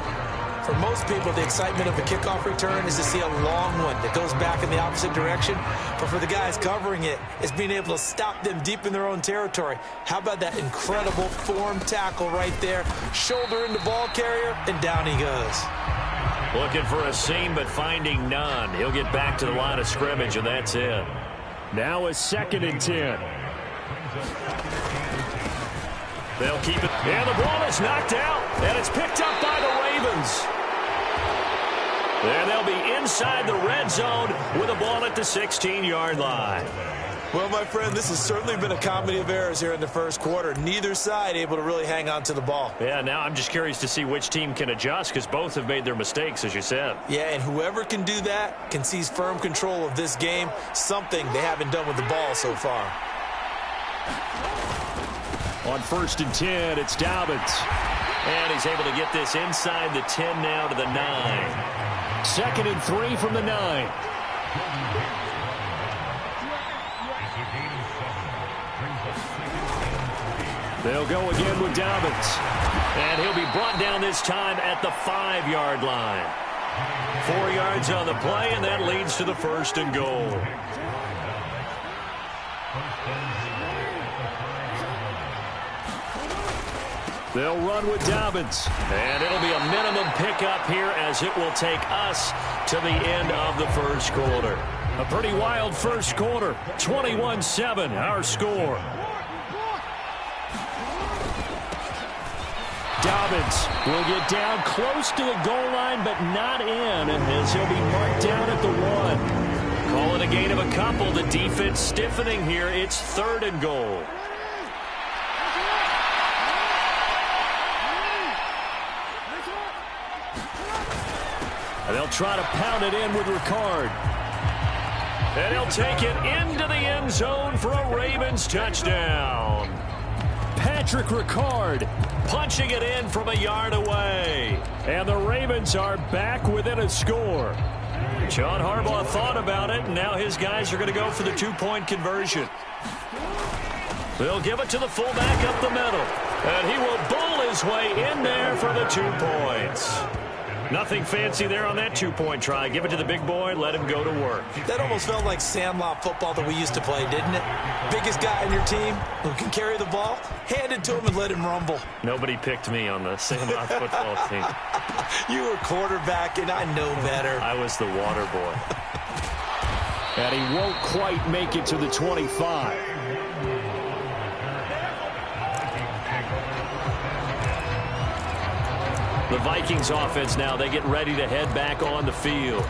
For most people, the excitement of a kickoff return is to see a long one that goes back in the opposite direction. But for the guys covering it, it's being able to stop them deep in their own territory. How about that incredible form tackle right there? Shoulder in the ball carrier, and down he goes. Looking for a seam, but finding none. He'll get back to the line of scrimmage, and that's it. Now a 2nd and 10. They'll keep it. And the ball is knocked out, and it's picked up by the Ravens. And they'll be inside the red zone with a ball at the 16-yard line. Well, my friend, this has certainly been a comedy of errors here in the first quarter. Neither side able to really hang on to the ball. Yeah, now I'm just curious to see which team can adjust because both have made their mistakes, as you said. Yeah, and whoever can do that can seize firm control of this game, something they haven't done with the ball so far. On 1st and 10, it's Dobbins. And he's able to get this inside the 10 now to the 9. 2nd and 3 from the 9. They'll go again with Dobbins. And he'll be brought down this time at the 5-yard line. 4 yards on the play, and that leads to the 1st and goal. They'll run with Dobbins. And it'll be a minimum pickup here as it will take us to the end of the first quarter. A pretty wild first quarter. 21-7, our score. Dobbins will get down close to the goal line, but not in, as he'll be marked down at the 1. Call it a gain of a couple. The defense stiffening here. It's 3rd and goal. And they'll try to pound it in with Ricard. And he'll take it into the end zone for a Ravens touchdown. Patrick Ricard punching it in from a yard away. And the Ravens are back within a score. John Harbaugh thought about it, and now his guys are going to go for the 2-point conversion. They'll give it to the fullback up the middle. And he will bull his way in there for the 2 points. Nothing fancy there on that 2-point try. Give it to the big boy, let him go to work. That almost felt like sandlot football that we used to play, didn't it? Biggest guy on your team who can carry the ball, hand it to him and let him rumble. Nobody picked me on the sandlot football team. You were quarterback, and I know better. I was the water boy. And he won't quite make it to the 25. The Vikings offense now, they get ready to head back on the field.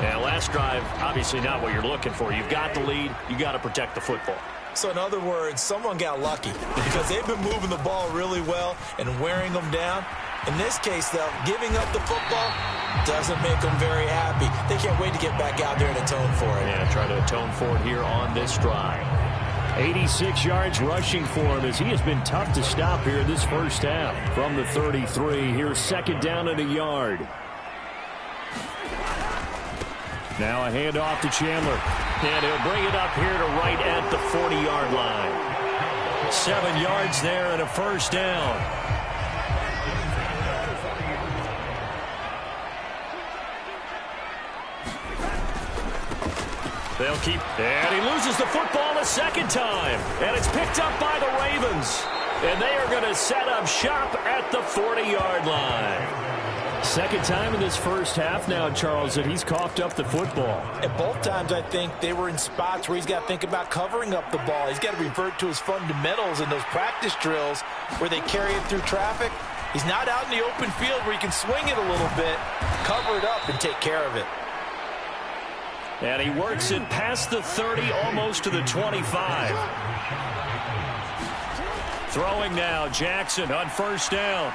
And last drive, obviously not what you're looking for. You've got the lead. You got to protect the football. So in other words, someone got lucky because they've been moving the ball really well and wearing them down. In this case, though, giving up the football doesn't make them very happy. They can't wait to get back out there and atone for it. Yeah, try to atone for it here on this drive. 86 yards rushing for him as he has been tough to stop here in this first half. From the 33, here's 2nd down and a yard. Now a handoff to Chandler. And he'll bring it up here to right at the 40-yard line. 7 yards there and a 1st down. They'll keep, and he loses the football a 2nd time. And it's picked up by the Ravens. And they are going to set up shop at the 40-yard line. Second time in this first half now, Charles, that he's coughed up the football. And both times, I think, they were in spots where he's got to think about covering up the ball. He's got to revert to his fundamentals in those practice drills where they carry it through traffic. He's not out in the open field where he can swing it a little bit, cover it up, and take care of it. And he works it past the 30, almost to the 25. Throwing now, Jackson on first down.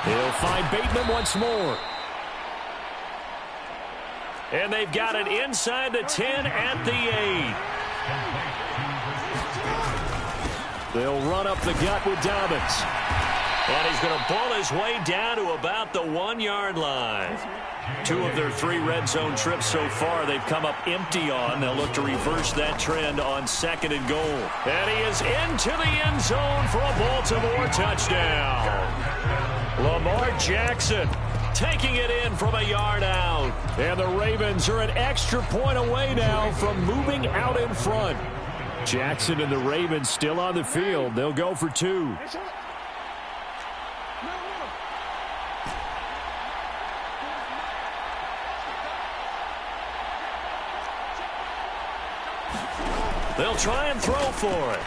He'll find Bateman once more. And they've got it inside the 10 at the 8. They'll run up the gut with Dobbins. And he's going to pull his way down to about the 1-yard line. 2 of their 3 red zone trips so far they've come up empty on. They'll look to reverse that trend on second and goal. And he is into the end zone for a Baltimore touchdown. Lamar Jackson taking it in from a yard out. And the Ravens are an extra point away now from moving out in front. Jackson and the Ravens still on the field. They'll go for 2. They'll try and throw for it.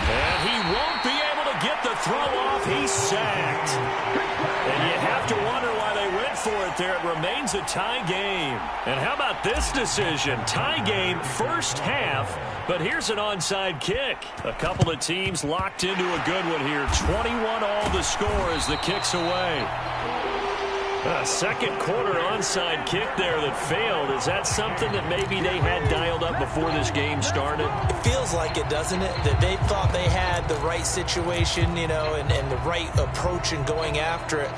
And he won't be able to get the throw off. He's sacked. And you have to wonder why they went for it there. It remains a tie game. And how about this decision? Tie game first half, but here's an onside kick. A couple of teams locked into a good one here. 21 all the score as the kick's away. A second quarter onside kick there that failed. Is that something that maybe they had dialed up before this game started? It feels like it, doesn't it? That they thought they had the right situation, you know, and the right approach in going after it.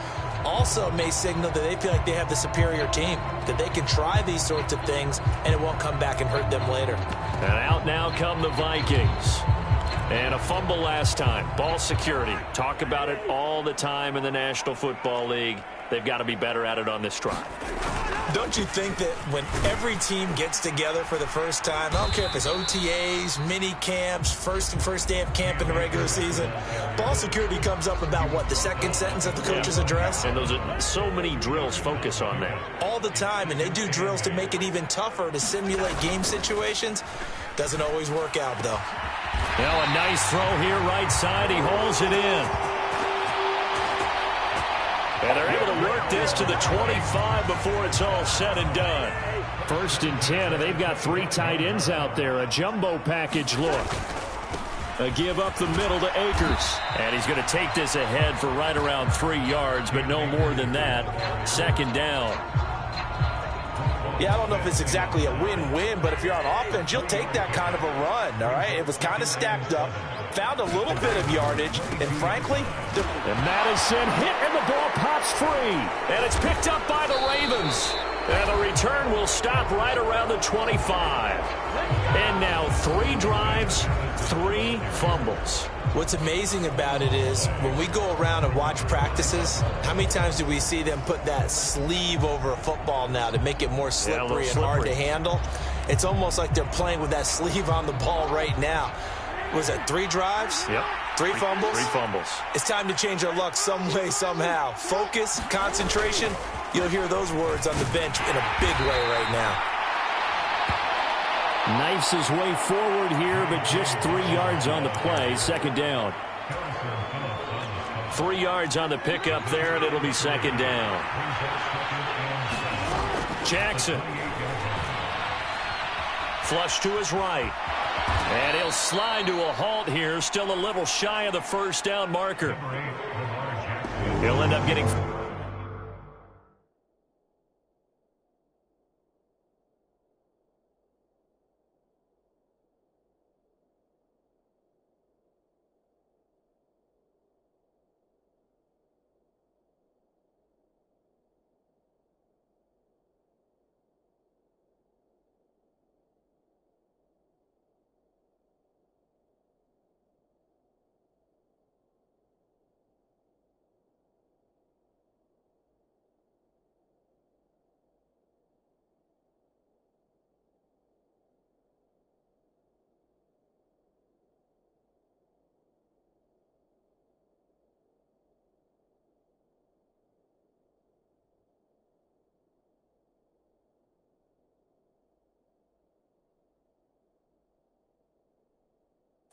Also may signal that they feel like they have the superior team, that they can try these sorts of things and it won't come back and hurt them later. And out now come the Vikings. And a fumble last time. Ball security. Talk about it all the time in the National Football League. They've got to be better at it on this drive. Don't you think that when every team gets together for the first time, I don't care if it's OTAs, mini camps, first day of camp in the regular season, ball security comes up about what, the second sentence of the coach's address? And those are so many drills focus on that. All the time, and they do drills to make it even tougher to simulate game situations. Doesn't always work out, though. Now a nice throw here right side. He hauls it in. And they're able to work this to the 25 before it's all said and done. 1st and 10, and they've got 3 tight ends out there. A jumbo package look. A give up the middle to Akers. And he's going to take this ahead for right around 3 yards, but no more than that. 2nd down. Yeah, I don't know if it's exactly a win-win, but if you're on offense, you'll take that kind of a run, all right? It was kind of stacked up, found a little bit of yardage, and frankly... And Madison hit, and the ball pops free. And it's picked up by the Ravens. And the return will stop right around the 25. And now 3 drives, 3 fumbles. What's amazing about it is when we go around and watch practices, how many times do we see them put that sleeve over a football now to make it more slippery and hard to handle? It's almost like they're playing with that sleeve on the ball right now. Was it 3 drives? Yep. 3 fumbles? 3 fumbles. It's time to change our luck some way, somehow. Focus, concentration. You'll hear those words on the bench in a big way right now. Knifes his way forward here, but just 3 yards on the play. 2nd down. 3 yards on the pickup there, and it'll be 2nd down. Jackson. Flush to his right. And he'll slide to a halt here. Still a little shy of the 1st down marker. He'll end up getting...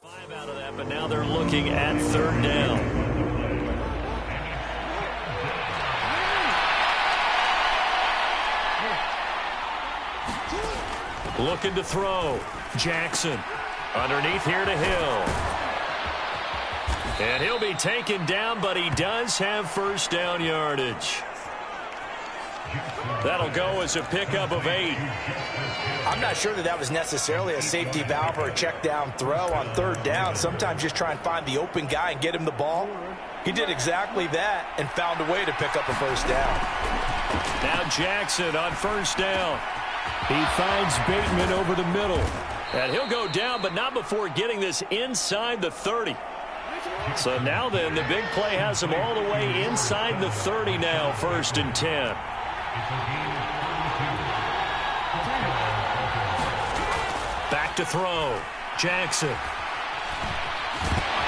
Out of that, but now they're looking at third down. Looking to throw. Jackson underneath here to Hill. And he'll be taken down, but he does have first down yardage. That'll go as a pickup of 8. I'm not sure that was necessarily a safety valve or a check down throw on third down. Sometimes just try and find the open guy and get him the ball. He did exactly that and found a way to pick up a first down. Now Jackson on first down. He finds Bateman over the middle. And he'll go down, but not before getting this inside the 30. So now then, the big play has him all the way inside the 30 now, 1st and 10. Back to throw. Jackson.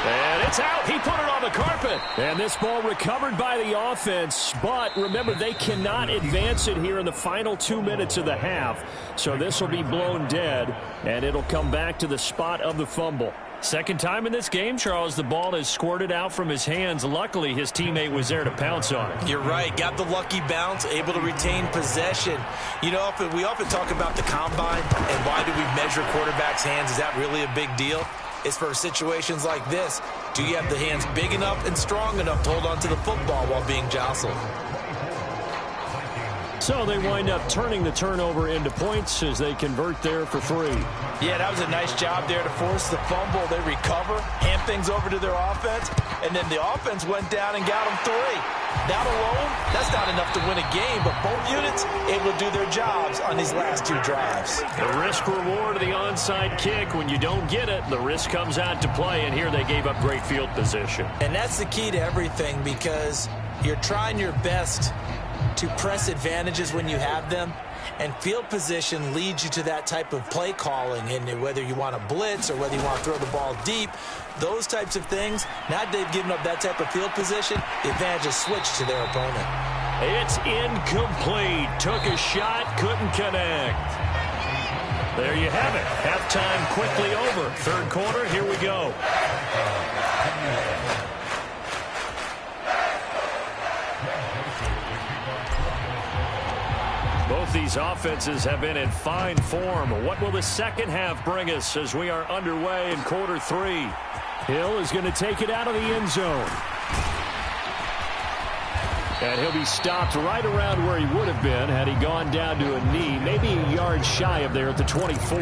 And it's out. He put it on the carpet. And this ball recovered by the offense. But remember, they cannot advance it here in the final 2 minutes of the half. So this will be blown dead, and it'll come back to the spot of the fumble. Second time in this game, Charles, the ball has squirted out from his hands. Luckily, his teammate was there to pounce on it. You're right. Got the lucky bounce, able to retain possession. You know, we often talk about the combine and why do we measure quarterbacks' hands. Is that really a big deal? It's for situations like this. Do you have the hands big enough and strong enough to hold on to the football while being jostled? So they wind up turning the turnover into points as they convert there for 3. Yeah, that was a nice job there to force the fumble. They recover, hand things over to their offense, and then the offense went down and got them 3. That alone, that's not enough to win a game, but both units able to do their jobs on these last 2 drives. The risk reward of the onside kick. When you don't get it, the risk comes out to play, and here they gave up great field position. And that's the key to everything, because you're trying your best to press advantages when you have them, and field position leads you to that type of play calling. And whether you want to blitz or whether you want to throw the ball deep, those types of things, now they've given up that type of field position, the advantage is switched to their opponent. It's incomplete. Took a shot, couldn't connect. There you have it. Halftime quickly over. Third quarter, here we go. Both these offenses have been in fine form. What will the second half bring us as we are underway in quarter 3? Hill is going to take it out of the end zone. And he'll be stopped right around where he would have been had he gone down to a knee, maybe a yard shy of there at the 24.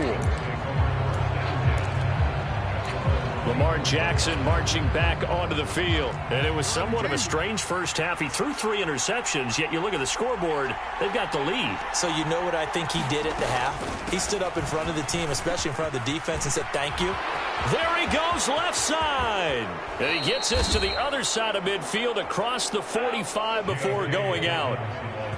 Lamar Jackson marching back onto the field. And it was somewhat of a strange first half. He threw 3 interceptions, yet you look at the scoreboard, they've got the lead. So you know what I think he did at the half? He stood up in front of the team, especially in front of the defense, and said, thank you. There he goes, left side. And he gets us to the other side of midfield across the 45 before going out.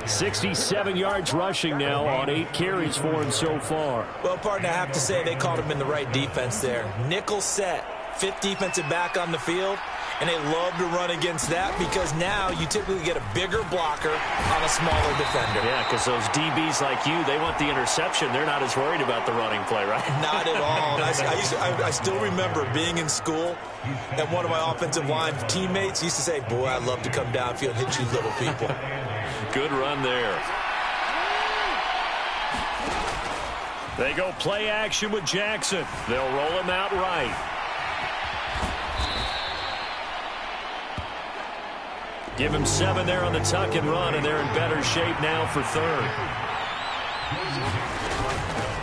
67 yards rushing now on 8 carries for him so far. Well, partner, I have to say they called him in the right defense there. Nickel set, 5th defensive back on the field, and they love to run against that because now you typically get a bigger blocker on a smaller defender. Yeah, because those DBs like you, they want the interception. They're not as worried about the running play, right? Not at all. And I still remember being in school, and one of my offensive line teammates used to say, boy, I'd love to come downfield and hit you little people. Good run there. They go play action with Jackson. They'll roll him out right. Give him 7 there on the tuck and run, and they're in better shape now for 3rd.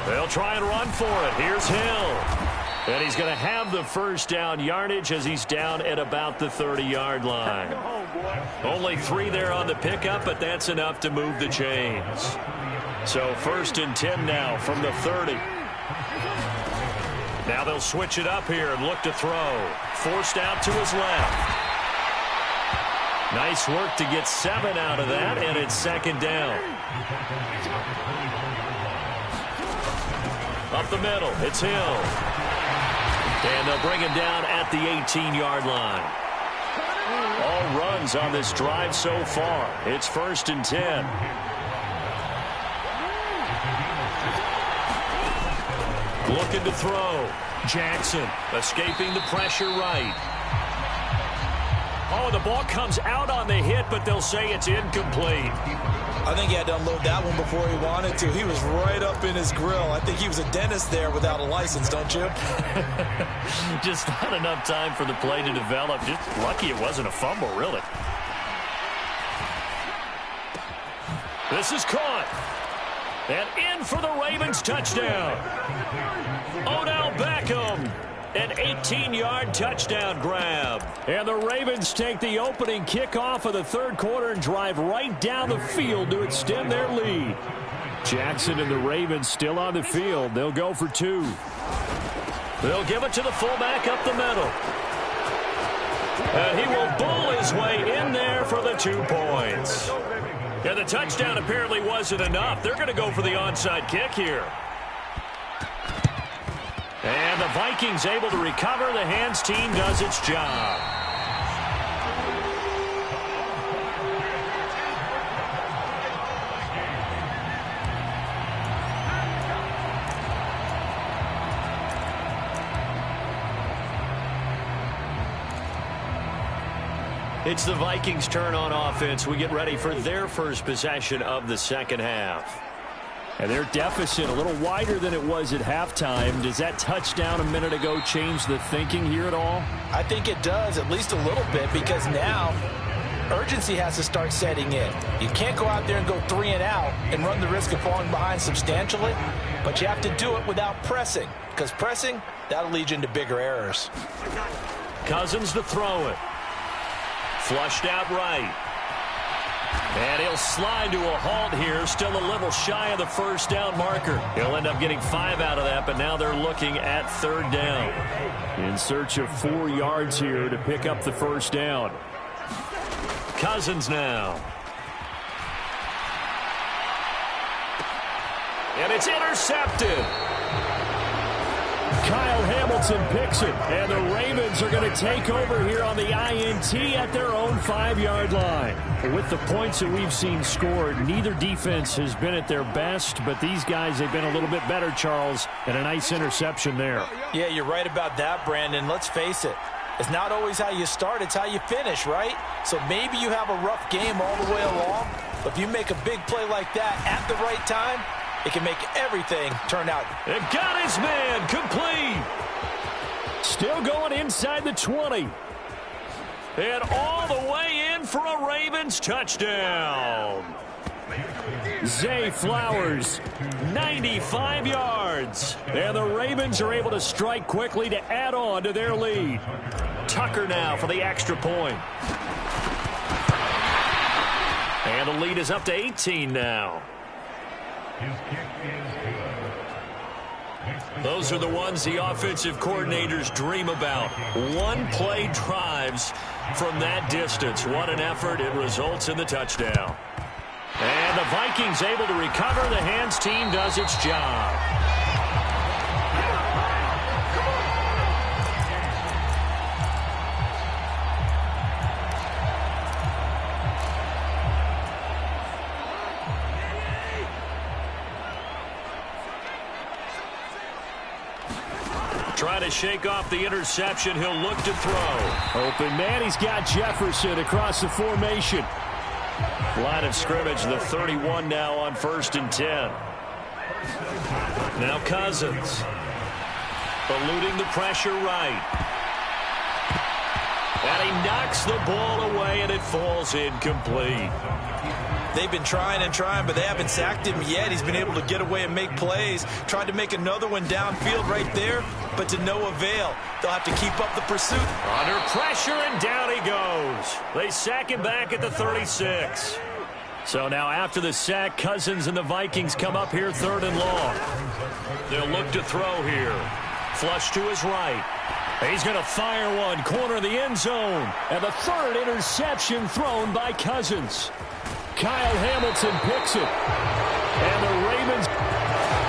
They'll try and run for it. Here's Hill. And he's going to have the first down yardage as he's down at about the 30-yard line. Only 3 there on the pickup, but that's enough to move the chains. So 1st and 10 now from the 30. Now they'll switch it up here and look to throw. Forced out to his left. Nice work to get 7 out of that, and it's 2nd down. Up the middle, it's Hill. And they'll bring him down at the 18-yard line. All runs on this drive so far. It's 1st and 10. Looking to throw. Jackson escaping the pressure right. Oh, the ball comes out on the hit, but they'll say it's incomplete. I think he had to unload that one before he wanted to. He was right up in his grill. I think he was a dentist there without a license, don't you? Just not enough time for the play to develop. Just lucky it wasn't a fumble, really. This is caught. And in for the Ravens touchdown. Odell Beckham. An 18-yard touchdown grab. And the Ravens take the opening kickoff of the third quarter and drive right down the field to extend their lead. Jackson and the Ravens still on the field. They'll go for 2. They'll give it to the fullback up the middle. And he will bull his way in there for the 2 points. And the touchdown apparently wasn't enough. They're going to go for the onside kick here. And the Vikings able to recover. The hands team does its job. It's the Vikings' turn on offense. We get ready for their first possession of the second half. And their deficit a little wider than it was at halftime. Does that touchdown a minute ago change the thinking here at all? I think it does, at least a little bit, because now urgency has to start setting in. You can't go out there and go 3 and out and run the risk of falling behind substantially, but you have to do it without pressing, because pressing, that'll lead you into bigger errors. Cousins to throw it. Flushed out right. And he'll slide to a halt here, still a little shy of the first down marker. He'll end up getting 5 out of that, but now they're looking at third down. In search of 4 yards here to pick up the first down. Cousins now. And it's intercepted. Kyle Hamilton picks it, and the Ravens are going to take over here on the INT at their own 5-yard line. With the points that we've seen scored, neither defense has been at their best, but these guys have been a little bit better, Charles, and a nice interception there. Yeah, you're right about that, Brandon. Let's face it. It's not always how you start, it's how you finish, right? So maybe you have a rough game all the way along, but if you make a big play like that at the right time, it can make everything turn out. And got his man complete. Still going inside the 20. And all the way in for a Ravens touchdown. Zay Flowers, 95 yards. And the Ravens are able to strike quickly to add on to their lead. Tucker now for the extra point. And the lead is up to 18 now. Those are the ones the offensive coordinators dream about. One-play drives from that distance. What an effort. It results in the touchdown. And the Vikings able to recover. The hands team does its job. Try to shake off the interception. He'll look to throw. Open man. He's got Jefferson across the formation. Line of scrimmage, the 31 now on 1st and 10. Now Cousins. Eluding the pressure right. And he knocks the ball away, and it falls incomplete. They've been trying and trying, but they haven't sacked him yet. He's been able to get away and make plays. Tried to make another one downfield right there, but to no avail. They'll have to keep up the pursuit. Under pressure, and down he goes. They sack him back at the 36. So now after the sack, Cousins and the Vikings come up here 3rd and long. They'll look to throw here. Flush to his right. He's going to fire one, corner of the end zone. And the 3rd interception thrown by Cousins. Kyle Hamilton picks it. And the Ravens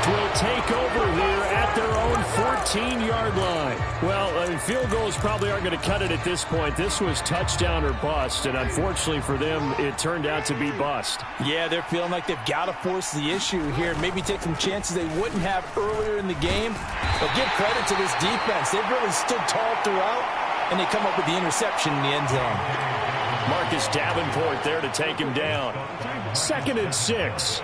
will take over here at their own 15-yard line. Well, field goals probably aren't going to cut it at this point. This was touchdown or bust, and unfortunately for them, it turned out to be bust. Yeah, they're feeling like they've got to force the issue here, maybe take some chances they wouldn't have earlier in the game. But give credit to this defense. They've really stood tall throughout, and they come up with the interception in the end zone. Marcus Davenport there to take him down. 2nd and 6.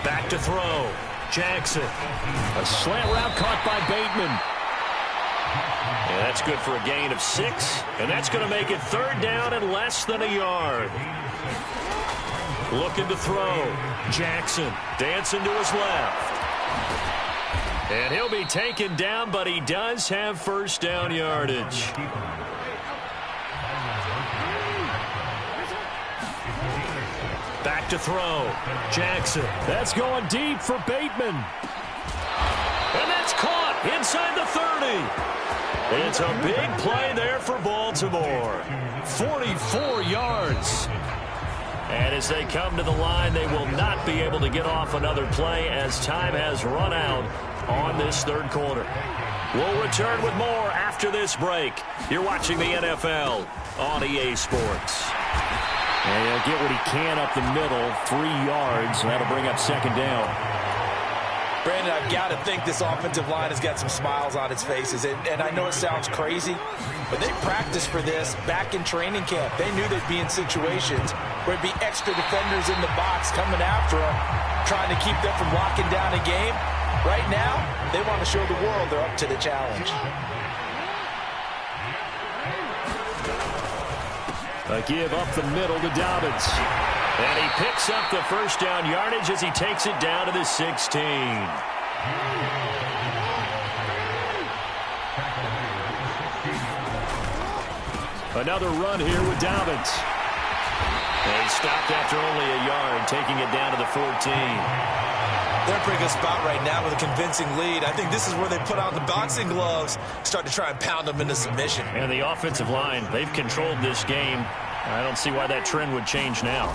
Back to throw. Jackson. A slant route caught by Bateman. Yeah, that's good for a gain of 6. And that's going to make it 3rd down and less than a yard. Looking to throw. Jackson dancing to his left. And he'll be taken down, but he does have 1st down yardage. Back to throw. Jackson. That's going deep for Bateman. And that's caught inside the 30. It's a big play there for Baltimore. 44 yards. And as they come to the line, they will not be able to get off another play as time has run out on this 3rd quarter. We'll return with more after this break. You're watching the NFL on EA Sports. And he'll get what he can up the middle, 3 yards. That'll bring up 2nd down. Brandon, I've got to think this offensive line has got some smiles on its faces. And I know it sounds crazy, but they practiced for this back in training camp. They knew they'd be in situations where there'd be extra defenders in the box coming after them, trying to keep them from locking down a game. Right now, they want to show the world they're up to the challenge. A give up the middle to Dobbins. And he picks up the 1st down yardage as he takes it down to the 16. Another run here with Dobbins. And he stopped after only a yard, taking it down to the 14. They're in a pretty good spot right now with a convincing lead. I think this is where they put on the boxing gloves, start to try and pound them into submission. And the offensive line, they've controlled this game. I don't see why that trend would change now.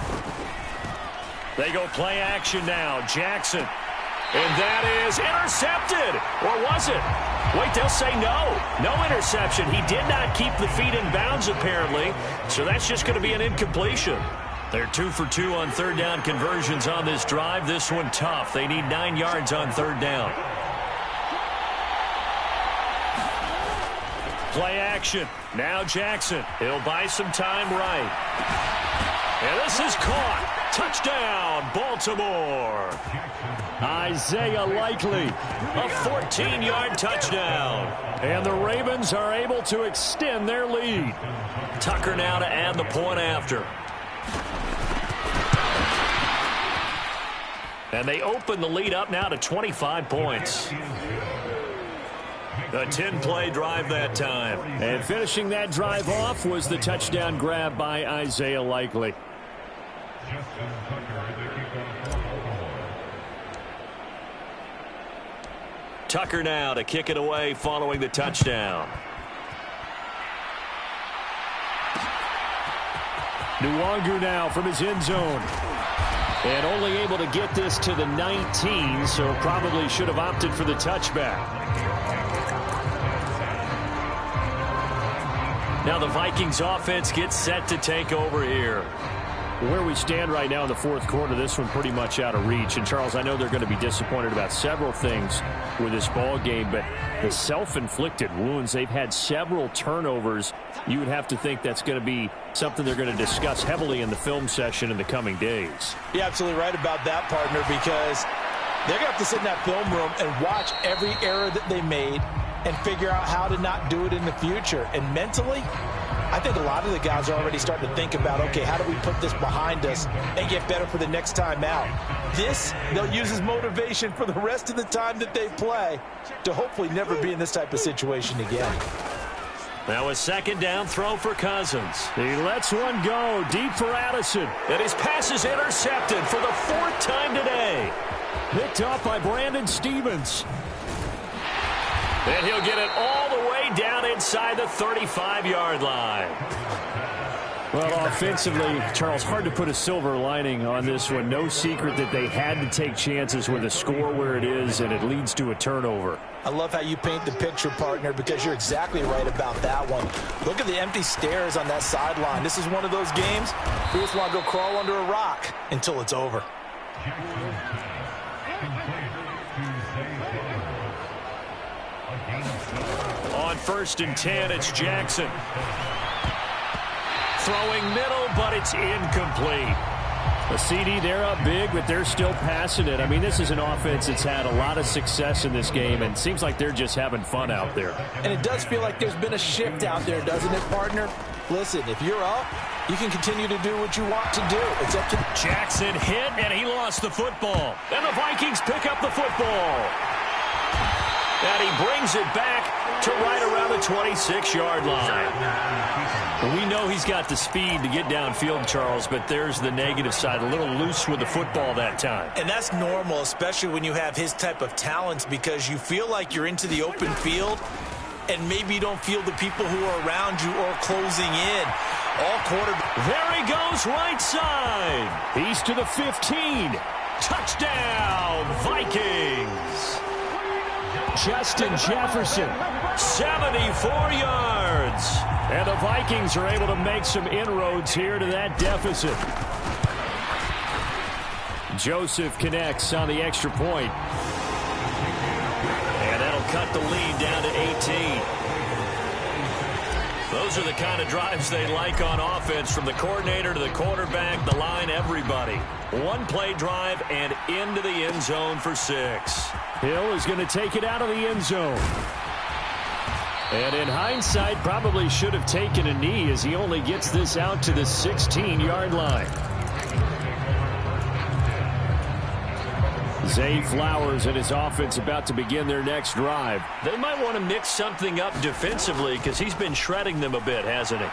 They go play action now. Jackson. And that is intercepted. Or was it? Wait, they'll say no. No interception. He did not keep the feet in bounds, apparently. So that's just going to be an incompletion. They're 2 for 2 on 3rd down conversions on this drive. This one tough. They need 9 yards on 3rd down. Play action. Now Jackson. He'll buy some time right. And this is caught. Touchdown, Baltimore. Isaiah Likely. A 14-yard touchdown. And the Ravens are able to extend their lead. Tucker now to add the point after. And they open the lead up now to 25 points. A 10-play drive that time. And finishing that drive off was the touchdown grab by Isaiah Likely. Tucker now to kick it away following the touchdown. Nwangu now from his end zone. And only able to get this to the 19, so probably should have opted for the touchback. Now the Vikings offense gets set to take over here. Where we stand right now in the 4th quarter, this one pretty much out of reach. And, Charles, I know they're going to be disappointed about several things with this ball game, but the self-inflicted wounds, they've had several turnovers. You would have to think that's going to be something they're going to discuss heavily in the film session in the coming days. You're absolutely right about that, partner, because they're going to have to sit in that film room and watch every error that they made and figure out how to not do it in the future. And mentally, I think a lot of the guys are already starting to think about, okay, how do we put this behind us and get better for the next time out? This, they'll use as motivation for the rest of the time that they play to hopefully never be in this type of situation again. Now a 2nd down throw for Cousins. He lets one go deep for Addison. And his pass is intercepted for the 4th time today. Picked off by Brandon Stevens. And he'll get it all the way down inside the 35-yard line. Well, offensively, Charles, hard to put a silver lining on this one. No secret that they had to take chances with a score where it is, and it leads to a turnover. I love how you paint the picture, partner, because you're exactly right about that one. Look at the empty stares on that sideline. This is one of those games where you just want to go crawl under a rock until it's over. On 1st and 10, it's Jackson. Throwing middle, but it's incomplete. A CD, they're up big, but they're still passing it. I mean, this is an offense that's had a lot of success in this game, and it seems like they're just having fun out there. And it does feel like there's been a shift out there, doesn't it, partner? Listen, if you're up, you can continue to do what you want to do. It's up to Jackson hit, and he lost the football. And the Vikings pick up the football. And he brings it back to right around the 26-yard line. We know he's got the speed to get downfield, Charles, but there's the negative side. A little loose with the football that time. And that's normal, especially when you have his type of talents, because you feel like you're into the open field, and maybe you don't feel the people who are around you or closing in. All quarterback. There he goes, right side. He's to the 15. Touchdown, Vikings. Justin Jefferson, 74 yards. And the Vikings are able to make some inroads here to that deficit. Joseph connects on the extra point. And that'll cut the lead down to 18. Those are the kind of drives they like on offense, from the coordinator to the quarterback, the line, everybody. One-play drive and into the end zone for 6. Hill is going to take it out of the end zone. And in hindsight, probably should have taken a knee, as he only gets this out to the 16-yard line. Zay Flowers and his offense about to begin their next drive. They might want to mix something up defensively, because he's been shredding them a bit, hasn't he?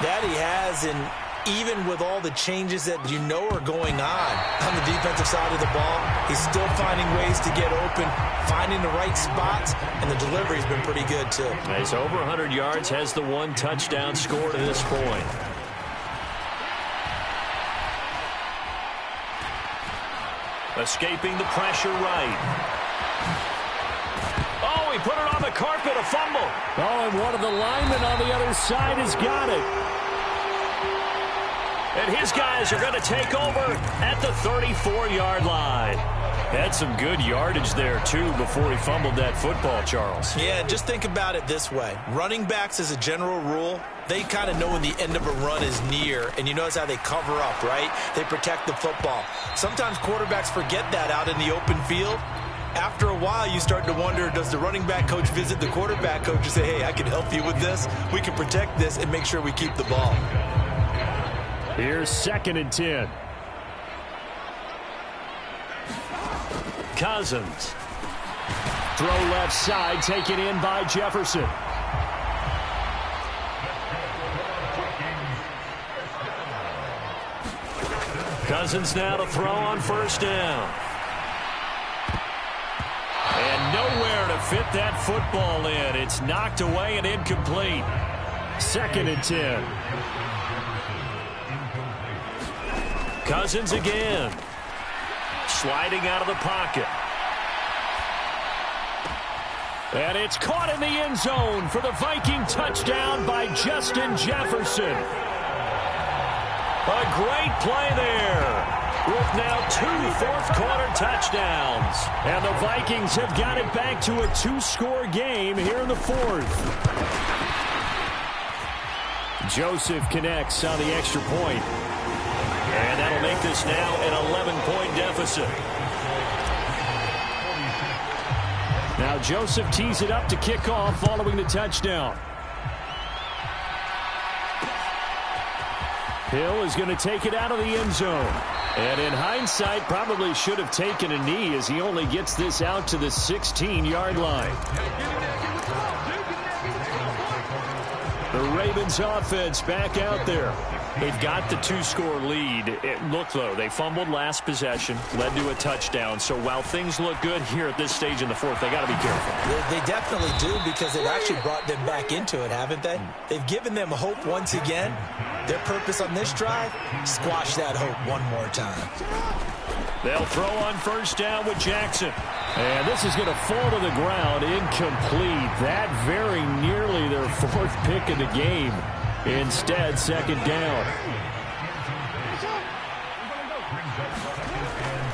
That he has, and even with all the changes that you know are going on the defensive side of the ball, he's still finding ways to get open, finding the right spots, and the delivery's been pretty good too. He's over 100 yards, has the 1 touchdown score to this point. Escaping the pressure right. Oh, he put it on the carpet, a fumble. Oh, and one of the linemen on the other side has got it. And his guys are going to take over at the 34-yard line. Had some good yardage there, too, before he fumbled that football, Charles. Yeah, just think about it this way. Running backs, as a general rule, they kind of know when the end of a run is near, and you notice how they cover up, right? They protect the football. Sometimes quarterbacks forget that out in the open field. After a while, you start to wonder, does the running back coach visit the quarterback coach and say, hey, I can help you with this. We can protect this and make sure we keep the ball. Here's 2nd and 10. Cousins. Throw left side, taken in by Jefferson. Cousins now to throw on 1st down. And nowhere to fit that football in. It's knocked away and incomplete. 2nd and 10. Cousins again. Sliding out of the pocket. And it's caught in the end zone for the Viking touchdown by Justin Jefferson. A great play there, with now 2 fourth-quarter touchdowns. And the Vikings have got it back to a 2-score game here in the 4th. Joseph connects on the extra point. And that'll make this now an 11-point deficit. Now Joseph tees it up to kick off following the touchdown. Hill is going to take it out of the end zone. And in hindsight, probably should have taken a knee, as he only gets this out to the 16-yard line. The Ravens offense back out there. They've got the 2-score lead. Look, though, they fumbled last possession, led to a touchdown. So while things look good here at this stage in the 4th, they got to be careful. They definitely do, because they've actually brought them back into it, haven't they? They've given them hope once again. Their purpose on this drive, squash that hope one more time. They'll throw on first down with Jackson. And this is going to fall to the ground, incomplete. That very nearly their fourth pick of the game. Instead, second down.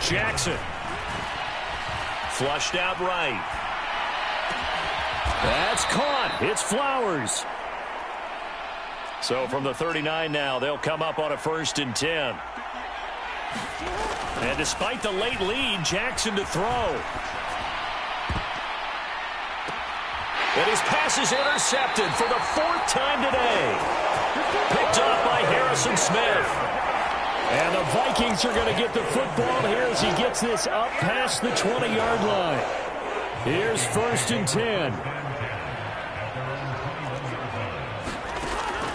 Jackson. Flushed out right. That's caught. It's Flowers. So from the 39 now, they'll come up on a 1st and 10. And despite the late lead, Jackson to throw. And his pass is intercepted for the 4th time today. Picked off by Harrison Smith. And the Vikings are going to get the football here as he gets this up past the 20-yard line. Here's 1st and 10.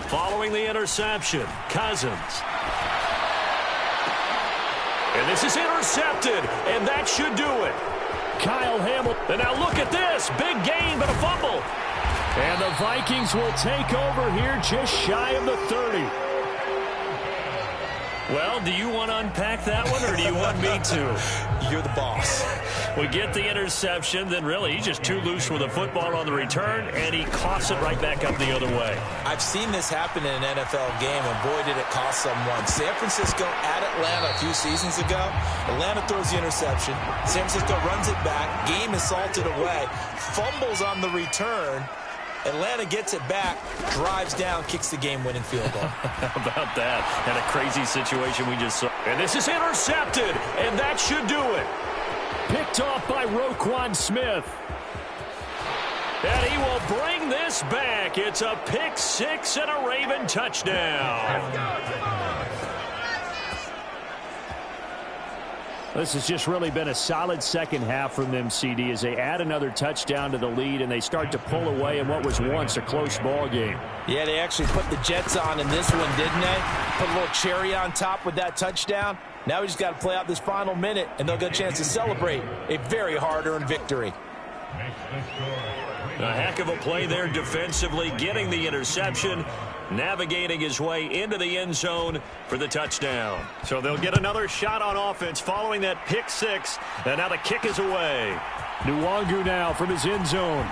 Following the interception, Cousins. And this is intercepted, and that should do it. Kyle Hamilton. And now look at this. Big gain, but a fumble. And the Vikings will take over here just shy of the 30. Well, do you want to unpack that one, or do you want me to? You're the boss. We get the interception, then really he's just too loose with the football on the return, and he coughs it right back up the other way. I've seen this happen in an NFL game, and boy, did it cost someone. San Francisco at Atlanta a few seasons ago. Atlanta throws the interception. San Francisco runs it back. Game is salted away. Fumbles on the return. Atlanta gets it back, drives down, kicks the game-winning field goal. How about that? And a crazy situation we just saw. And this is intercepted, and that should do it. Picked off by Roquan Smith. And he will bring this back. It's a pick six and a Raven touchdown. This has just really been a solid second half from them, CD, as they add another touchdown to the lead and they start to pull away in what was once a close ball game. Yeah, they actually put the Jets on in this one, didn't they? Put a little cherry on top with that touchdown. Now we just got to play out this final minute, and they'll get a chance to celebrate a very hard-earned victory. A heck of a play there defensively, getting the interception, navigating his way into the end zone for the touchdown. So they'll get another shot on offense following that pick six, and now the kick is away. Nwangu now from his end zone.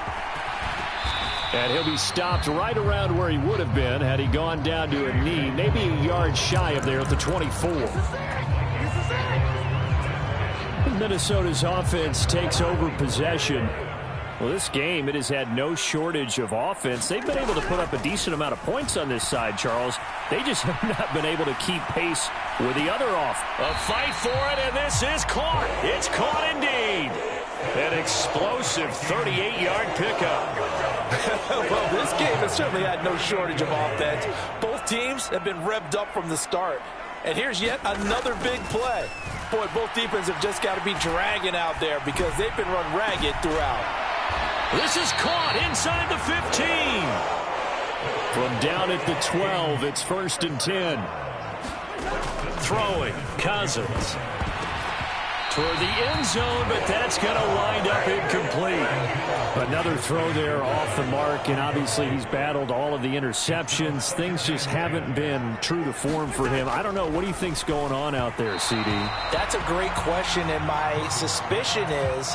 And he'll be stopped right around where he would have been had he gone down to a knee, maybe a yard shy of there at the 24. Minnesota's offense takes over possession. Well, this game, it has had no shortage of offense. They've been able to put up a decent amount of points on this side, Charles. They just have not been able to keep pace with the other off. A fight for it, and this is caught. It's caught indeed. An explosive 38-yard pickup. Well, this game has certainly had no shortage of offense. Both teams have been revved up from the start. And here's yet another big play. Boy, both defenses have just got to be dragging out there because they've been run ragged throughout. This is caught inside the 15. From down at the 12, it's 1st and 10. Throwing, Cousins. Toward the end zone, but that's going to wind up incomplete. Another throw there off the mark, and obviously he's battled all of the interceptions. Things just haven't been true to form for him. I don't know. What do you think's going on out there, CD? That's a great question, and my suspicion is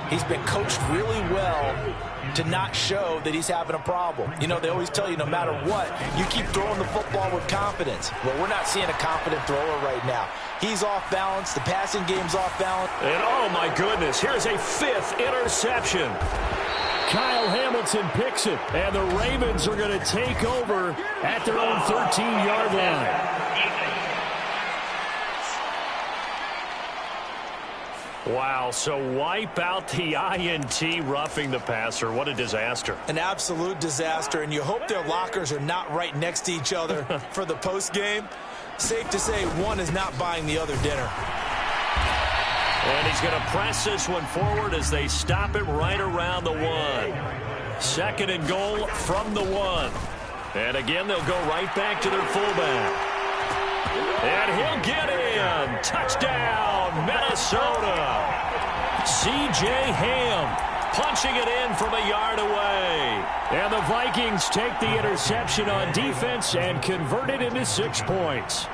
he's been coached really well to not show that he's having a problem. You know, they always tell you no matter what, you keep throwing the football with confidence. Well, we're not seeing a confident thrower right now. He's off balance. The passing game's off balance. And oh my goodness, here's a 5th interception. Kyle Hamilton picks it, and the Ravens are going to take over at their own 13-yard line. Wow, so wipe out the INT, roughing the passer. What a disaster. An absolute disaster, and you hope their lockers are not right next to each other for the postgame. Safe to say one is not buying the other dinner. And he's going to press this one forward as they stop him right around the 1. 2nd and goal from the 1. And again, they'll go right back to their fullback. And he'll get in. Touchdown, Minnesota. C.J. Ham punching it in from a yard away. And the Vikings take the interception on defense and convert it into 6 points.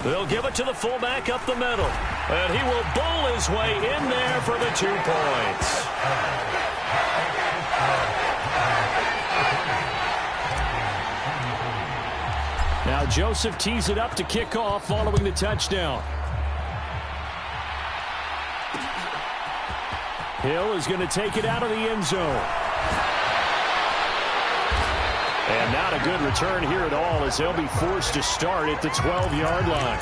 They'll give it to the fullback up the middle. And he will bowl his way in there for the 2 points. Now Joseph tees it up to kick off following the touchdown. Hill is going to take it out of the end zone. And not a good return here at all as they'll be forced to start at the 12-yard line.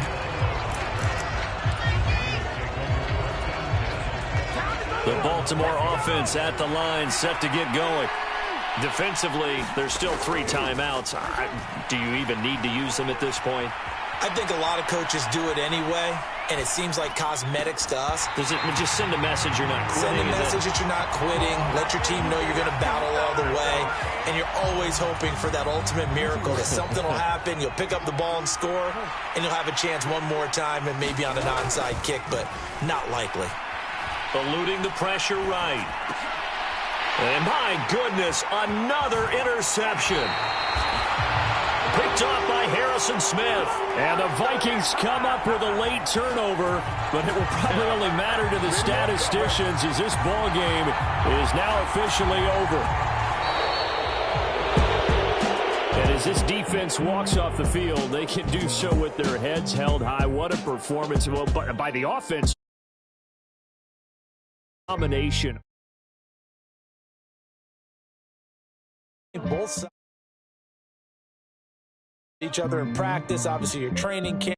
The Baltimore offense at the line, set to get going. Defensively, there's still 3 timeouts. Do you even need to use them at this point? I think a lot of coaches do it anyway, and it seems like cosmetics to us. Does it just send a message you're not quitting? Send a message that you're not quitting. Let your team know you're going to battle all the way, and you're always hoping for that ultimate miracle that something will happen, you'll pick up the ball and score, and you'll have a chance one more time and maybe on an onside kick, but not likely. Eluding the pressure right. And my goodness, another interception. Picked off by Harrison Smith. And the Vikings come up with a late turnover, but it will probably only matter to the statisticians as this ball game is now officially over. And as this defense walks off the field, they can do so with their heads held high. What a performance by the offense. Domination. Both sides each other in practice. Obviously, your training camp.